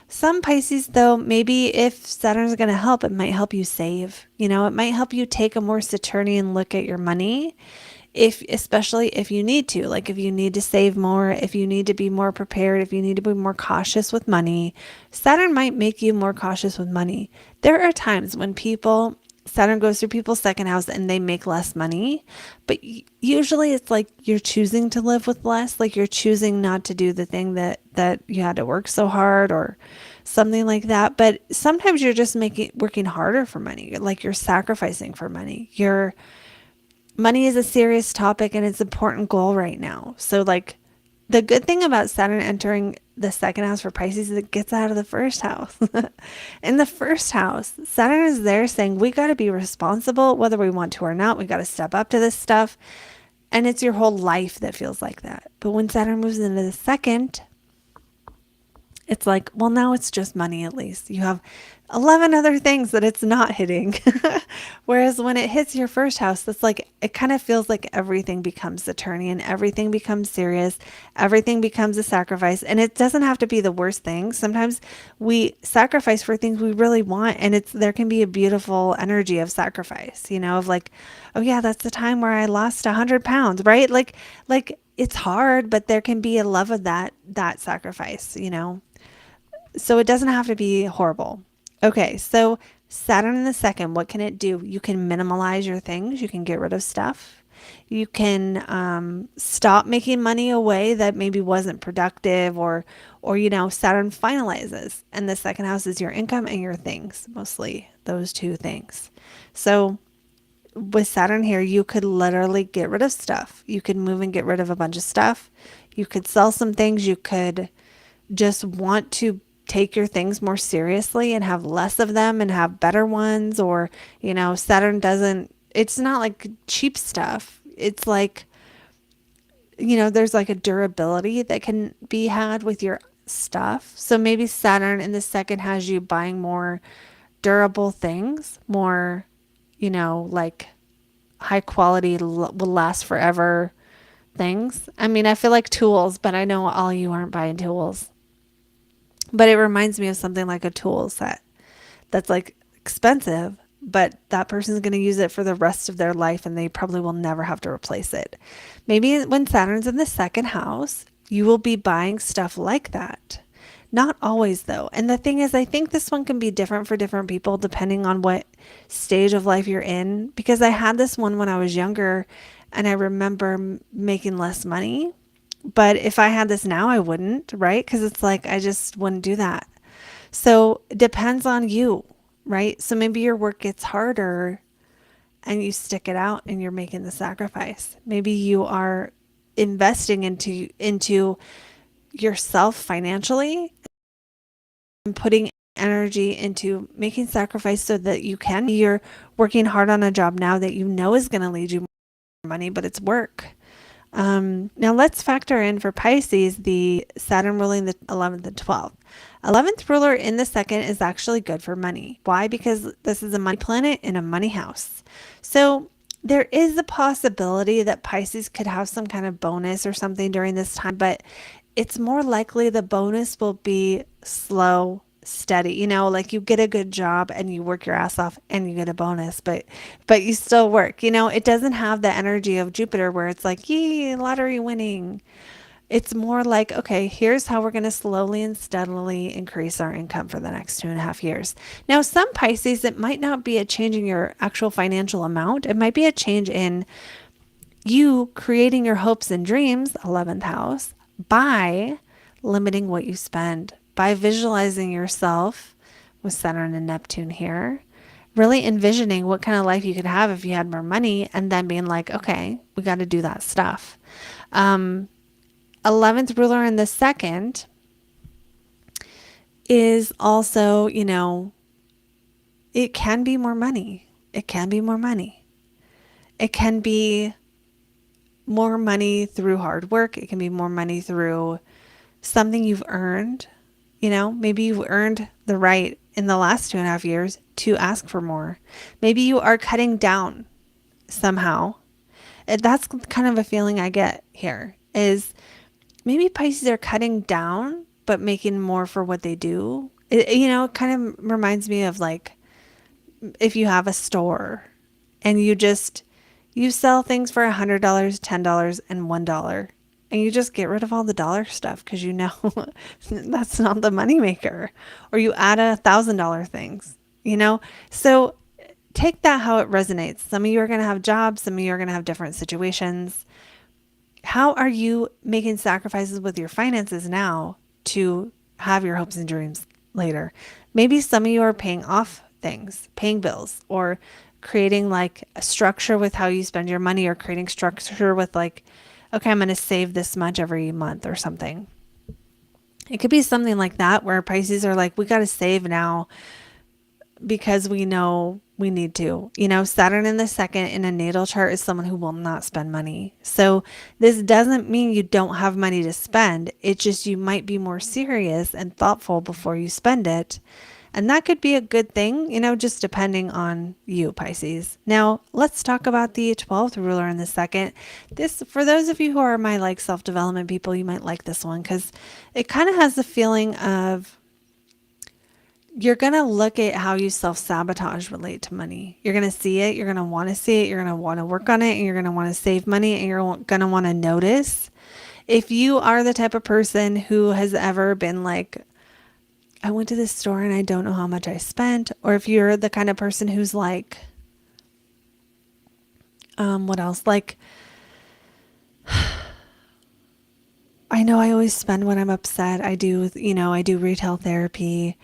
Some Pisces, though, maybe if Saturn's going to help, it might help you save. It might help you take a more Saturnian look at your money, especially if you need to, like if you need to save more, if you need to be more prepared, if you need to be more cautious with money. Saturn might make you more cautious with money. There are times when Saturn goes through people's second house and they make less money, but usually it's like you're choosing to live with less, like you're choosing not to do the thing that you had to work so hard or something like that. But sometimes you're just working harder for money, like you're sacrificing for money. Money is a serious topic and it's an important goal right now. So like the good thing about Saturn entering the second house for Pisces is it gets out of the first house. In the first house, Saturn is there saying we got to be responsible whether we want to or not. We got to step up to this stuff. And it's your whole life that feels like that. But when Saturn moves into the second, it's like, well, now it's just money at least. You have 11 other things that it's not hitting. Whereas when it hits your first house, that's like, it kind of feels like everything becomes Saturnian, everything becomes serious, everything becomes a sacrifice. And it doesn't have to be the worst thing. Sometimes we sacrifice for things we really want. And there can be a beautiful energy of sacrifice, of like, oh yeah, that's the time where I lost 100 pounds, right? Like it's hard, but there can be a love of that sacrifice. So it doesn't have to be horrible. Okay, so Saturn in the second, what can it do? You can minimalize your things. You can get rid of stuff. You can stop making money a way that maybe wasn't productive, or Saturn finalizes, and the second house is your income and your things, mostly those two things. So with Saturn here, you could literally get rid of stuff. You could move and get rid of a bunch of stuff. You could sell some things. You could just want to take your things more seriously and have less of them and have better ones. Or Saturn doesn't, it's not like cheap stuff. It's like, there's like a durability that can be had with your stuff. So maybe Saturn in the second has you buying more durable things, more, like high quality, will last forever things. I mean, I feel like tools, but I know all you aren't buying tools. But it reminds me of something like a tool set that's like expensive, but that person's going to use it for the rest of their life and they probably will never have to replace it. Maybe when Saturn's in the second house, you will be buying stuff like that. Not always though. And the thing is, I think this one can be different for different people depending on what stage of life you're in, because I had this one when I was younger and I remember making less money. But if I had this now, I wouldn't, right? Because it's like, I just wouldn't do that. So it depends on you, right? So maybe your work gets harder and you stick it out and you're making the sacrifice. Maybe you are investing into yourself financially and putting energy into making sacrifice so that you're working hard on a job now that is going to lead you more money, but it's work. Now let's factor in for Pisces the Saturn ruling the 11th and 12th. 11th ruler in the second is actually good for money. Why? Because this is a money planet in a money house. So there is a possibility that Pisces could have some kind of bonus or something during this time, but it's more likely the bonus will be slow, steady. Like you get a good job and you work your ass off and you get a bonus, but you still work. It doesn't have the energy of Jupiter where it's like, yee, lottery winning. It's more like, okay, here's how we're going to slowly and steadily increase our income for the next 2.5 years. Now, some Pisces, it might not be a change in your actual financial amount. It might be a change in you creating your hopes and dreams, 11th house, by limiting what you spend, by visualizing yourself with Saturn and Neptune here, really envisioning what kind of life you could have if you had more money, and then being like, okay, we got to do that stuff. 11th ruler in the second is also, it can be more money. It can be more money. It can be more money through hard work. It can be more money through something you've earned. Maybe you've earned the right in the last 2.5 years to ask for more. Maybe you are cutting down somehow. That's kind of a feeling I get here is maybe Pisces are cutting down, but making more for what they do. It kind of reminds me of like if you have a store and you sell things for $100, $10, and $1. And you just get rid of all the dollar stuff because that's not the moneymaker. Or you add $1,000 things, So take that how it resonates. Some of you are going to have jobs. Some of you are going to have different situations. How are you making sacrifices with your finances now to have your hopes and dreams later? Maybe some of you are paying off things, paying bills, or creating like a structure with how you spend your money, or creating structure with like, okay, I'm going to save this much every month or something. It could be something like that where Pisces are like, we got to save now because we know we need to. Saturn in the second in a natal chart is someone who will not spend money. So this doesn't mean you don't have money to spend. It's just you might be more serious and thoughtful before you spend it. And that could be a good thing, just depending on you, Pisces. Now, let's talk about the 12th ruler in the second. This, for those of you who are my like self-development people, you might like this one because it kind of has the feeling of you're going to look at how you self-sabotage relate to money. You're going to see it. You're going to want to see it. You're going to want to work on it, and you're going to want to save money, and you're going to want to notice. If you are the type of person who has ever been like, I went to this store and I don't know how much I spent. Or if you're the kind of person who's like, what else? Like, I know I always spend when I'm upset. I do retail therapy.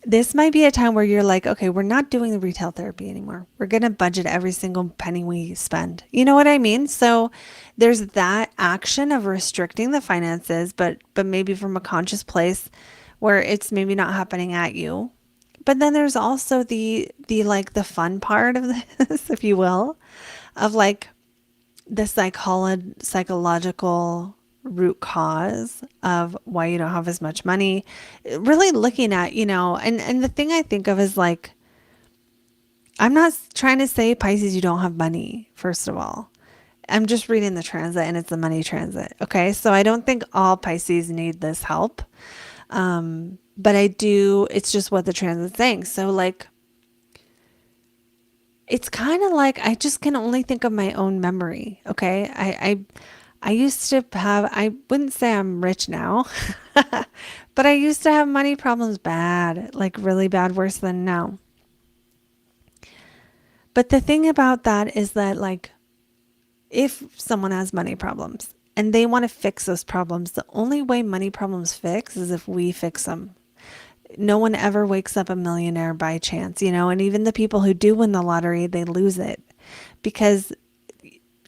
This might be a time where you're like, okay, we're not doing the retail therapy anymore. We're going to budget every single penny we spend. You know what I mean? So there's that action of restricting the finances, but maybe from a conscious place where it's maybe not happening at you. But then there's also the like the fun part of this, if you will, of like the psychological root cause of why you don't have as much money. Really looking at, and the thing I think of is like, I'm not trying to say, Pisces, you don't have money, first of all. I'm just reading the transit and it's the money transit. Okay. So I don't think all Pisces need this help. But it's just what the transit's saying. So like, it's kind of like, I just can only think of my own memory. Okay. I used to have, I wouldn't say I'm rich now, but I used to have money problems bad, like really bad, worse than now. But the thing about that is that like, if someone has money problems and they want to fix those problems, the only way money problems fix is if we fix them. No one ever wakes up a millionaire by chance, and even the people who do win the lottery, they lose it because,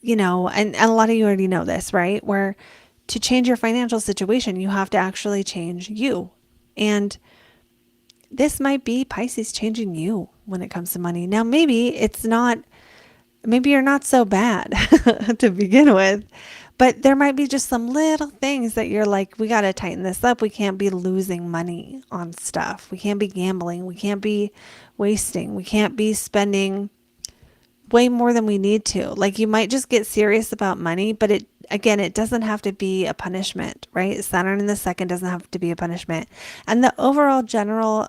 and a lot of you already know this, right? Where to change your financial situation, you have to actually change you. And this might be Pisces changing you when it comes to money. Now, maybe you're not so bad to begin with, but there might be just some little things that you're like, we got to tighten this up. We can't be losing money on stuff. We can't be gambling. We can't be wasting. We can't be spending way more than we need to. Like, you might just get serious about money, but it doesn't have to be a punishment, right? Saturn in the second doesn't have to be a punishment. And the overall general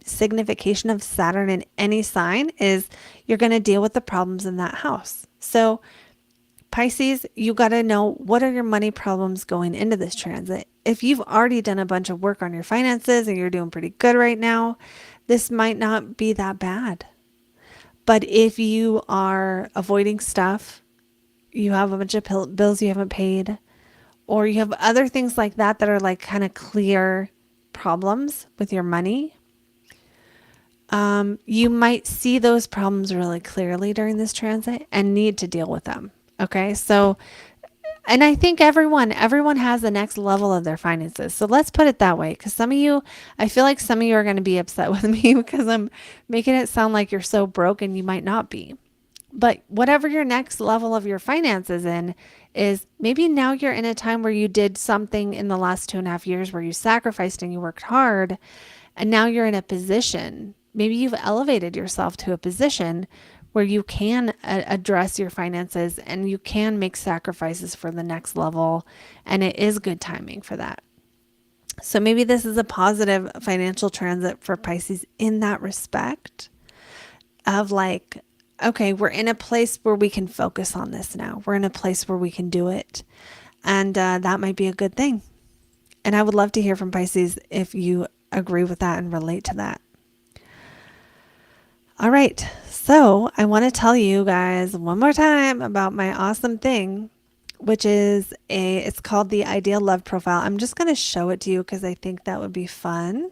signification of Saturn in any sign is you're going to deal with the problems in that house. So Pisces, you got to know, what are your money problems going into this transit? If you've already done a bunch of work on your finances and you're doing pretty good right now, this might not be that bad. But if you are avoiding stuff, you have a bunch of bills you haven't paid, or you have other things like that that are like kind of clear problems with your money, you might see those problems really clearly during this transit and need to deal with them. Okay. So, and I think everyone has the next level of their finances. So let's put it that way. Because I feel like some of you are going to be upset with me because I'm making it sound like you're so broke, and you might not be. But whatever your next level of your finances in is, maybe now you're in a time where you did something in the last 2.5 years where you sacrificed and you worked hard, and now you're in a position. Maybe you've elevated yourself to a position where you can address your finances and you can make sacrifices for the next level. And it is good timing for that. So maybe this is a positive financial transit for Pisces in that respect of like, okay, we're in a place where we can focus on this now. We're in a place where we can do it. And that might be a good thing. And I would love to hear from Pisces if you agree with that and relate to that. All right. So I want to tell you guys one more time about my awesome thing, which is it's called the Ideal Love Profile. I'm just going to show it to you because I think that would be fun.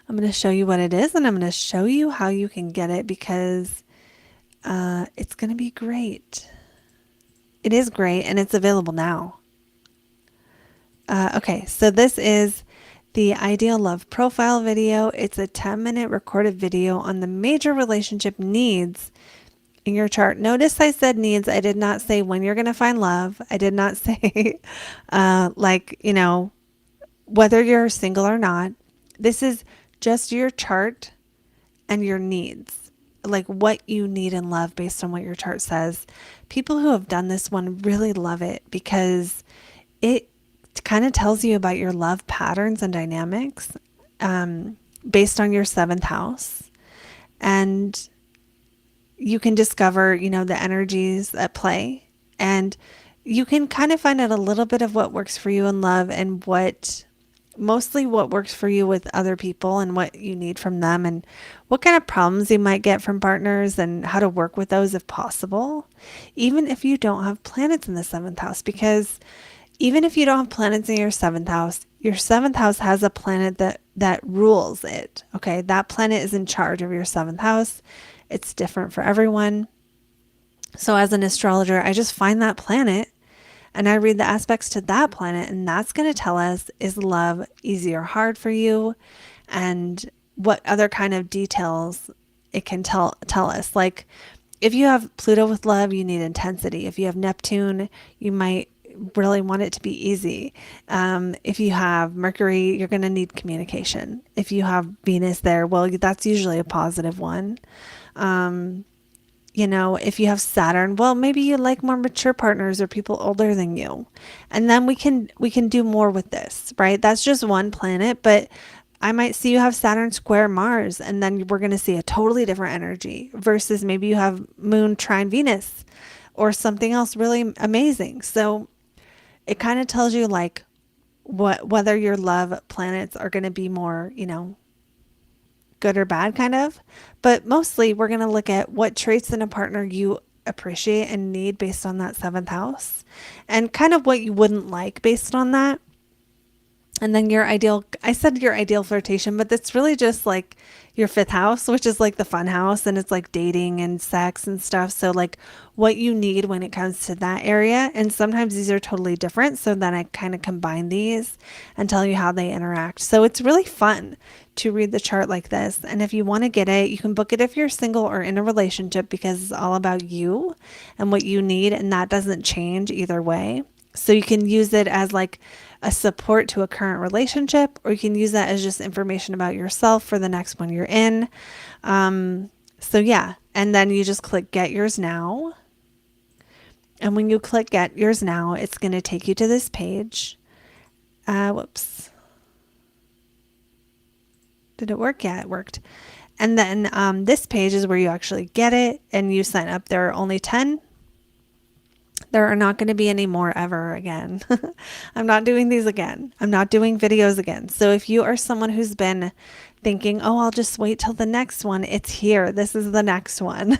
I'm going to show you what it is, and I'm going to show you how you can get it because it's going to be great. It is great, and it's available now. Okay, so this is the Ideal Love Profile video. It's a 10-minute recorded video on the major relationship needs in your chart. Notice I said needs. I did not say when you're going to find love. I did not say whether you're single or not. This is just your chart and your needs, like what you need in love based on what your chart says. People who have done this one really love it because it kind of tells you about your love patterns and dynamics based on your 7th house. And you can discover, the energies at play, and you can kind of find out a little bit of what works for you in love and mostly what works for you with other people and what you need from them and what kind of problems you might get from partners and how to work with those if possible, even if you don't have planets in the 7th house. Because even if you don't have planets in your 7th house, your 7th house has a planet that rules it. Okay, that planet is in charge of your 7th house. It's different for everyone. So as an astrologer, I just find that planet and I read the aspects to that planet, and that's going to tell us, is love easy or hard for you, and what other kind of details it can tell us. Like if you have Pluto with love, you need intensity. If you have Neptune, you might really want it to be easy. If you have Mercury, you're going to need communication. If you have Venus there, well, that's usually a positive one. If you have Saturn, well, maybe you like more mature partners or people older than you. And then we can do more with this, right? That's just one planet, but I might see you have Saturn square Mars, and then we're going to see a totally different energy versus maybe you have Moon trine Venus or something else really amazing. So it kind of tells you like whether your love planets are going to be more, good or bad kind of. But mostly we're going to look at what traits in a partner you appreciate and need based on that 7th house, and kind of what you wouldn't like based on that. And then I said your ideal flirtation, but that's really just like your 5th house, which is like the fun house, and it's like dating and sex and stuff. So like what you need when it comes to that area. And sometimes these are totally different. So then I kind of combine these and tell you how they interact. So it's really fun to read the chart like this. And if you want to get it, you can book it if you're single or in a relationship, because it's all about you and what you need. And that doesn't change either way. So you can use it as like a support to a current relationship, or you can use that as just information about yourself for the next one you're in. So yeah, and then you just click Get Yours Now. And when you click Get Yours Now, it's going to take you to this page. Whoops. Did it work? Yeah, it worked. And then this page is where you actually get it and you sign up. There are only 10. There are not going to be any more ever again. I'm not doing these again. I'm not doing videos again. So if you are someone who's been thinking, oh, I'll just wait till the next one, it's here. This is the next one.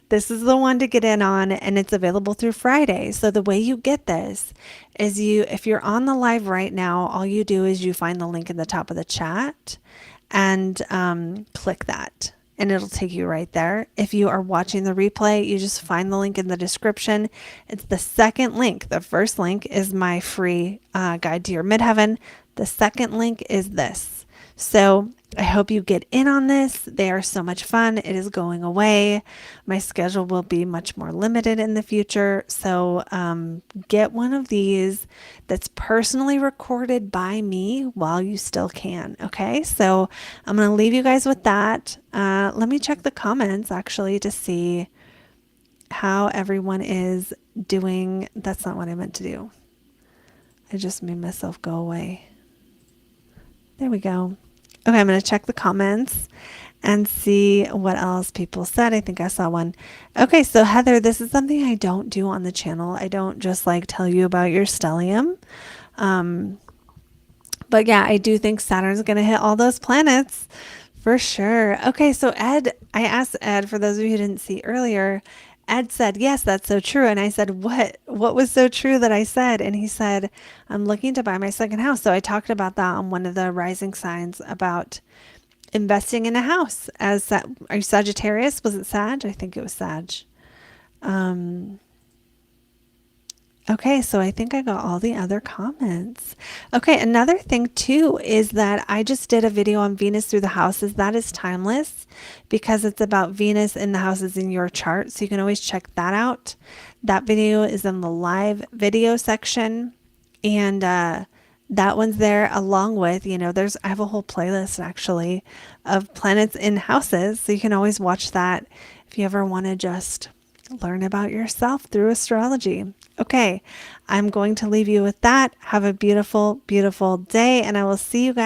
This is the one to get in on, and it's available through Friday. So the way you get this is if you're on the live right now, all you do is you find the link in the top of the chat and click that. And it'll take you right there. If you are watching the replay, you just find the link in the description. It's the second link. The first link is my free guide to your midheaven. The second link is this. So I hope you get in on this. They are so much fun. It is going away. My schedule will be much more limited in the future. So get one of these that's personally recorded by me while you still can. Okay. So I'm going to leave you guys with that. Let me check the comments actually to see how everyone is doing. That's not what I meant to do. I just made myself go away. There we go. Okay, I'm going to check the comments and see what else people said. I think I saw one. Okay, so Heather, this is something I don't do on the channel. I don't just like tell you about your stellium. But yeah, I do think Saturn's going to hit all those planets for sure. Okay, so Ed, I asked Ed, for those of you who didn't see earlier, Ed said, yes, that's so true. And I said, what was so true that I said? And he said, I'm looking to buy my second house. So I talked about that on one of the rising signs about investing in a house. Are you Sagittarius? Was it Sag? I think it was Sag. Okay, so I think I got all the other comments. Okay, another thing too is that I just did a video on Venus through the houses. That is timeless because it's about Venus in the houses in your chart. So you can always check that out. That video is in the live video section. And that one's there along with, I have a whole playlist actually of planets in houses. So you can always watch that if you ever want to just learn about yourself through astrology. Okay, I'm going to leave you with that. Have a beautiful, beautiful day, and I will see you guys.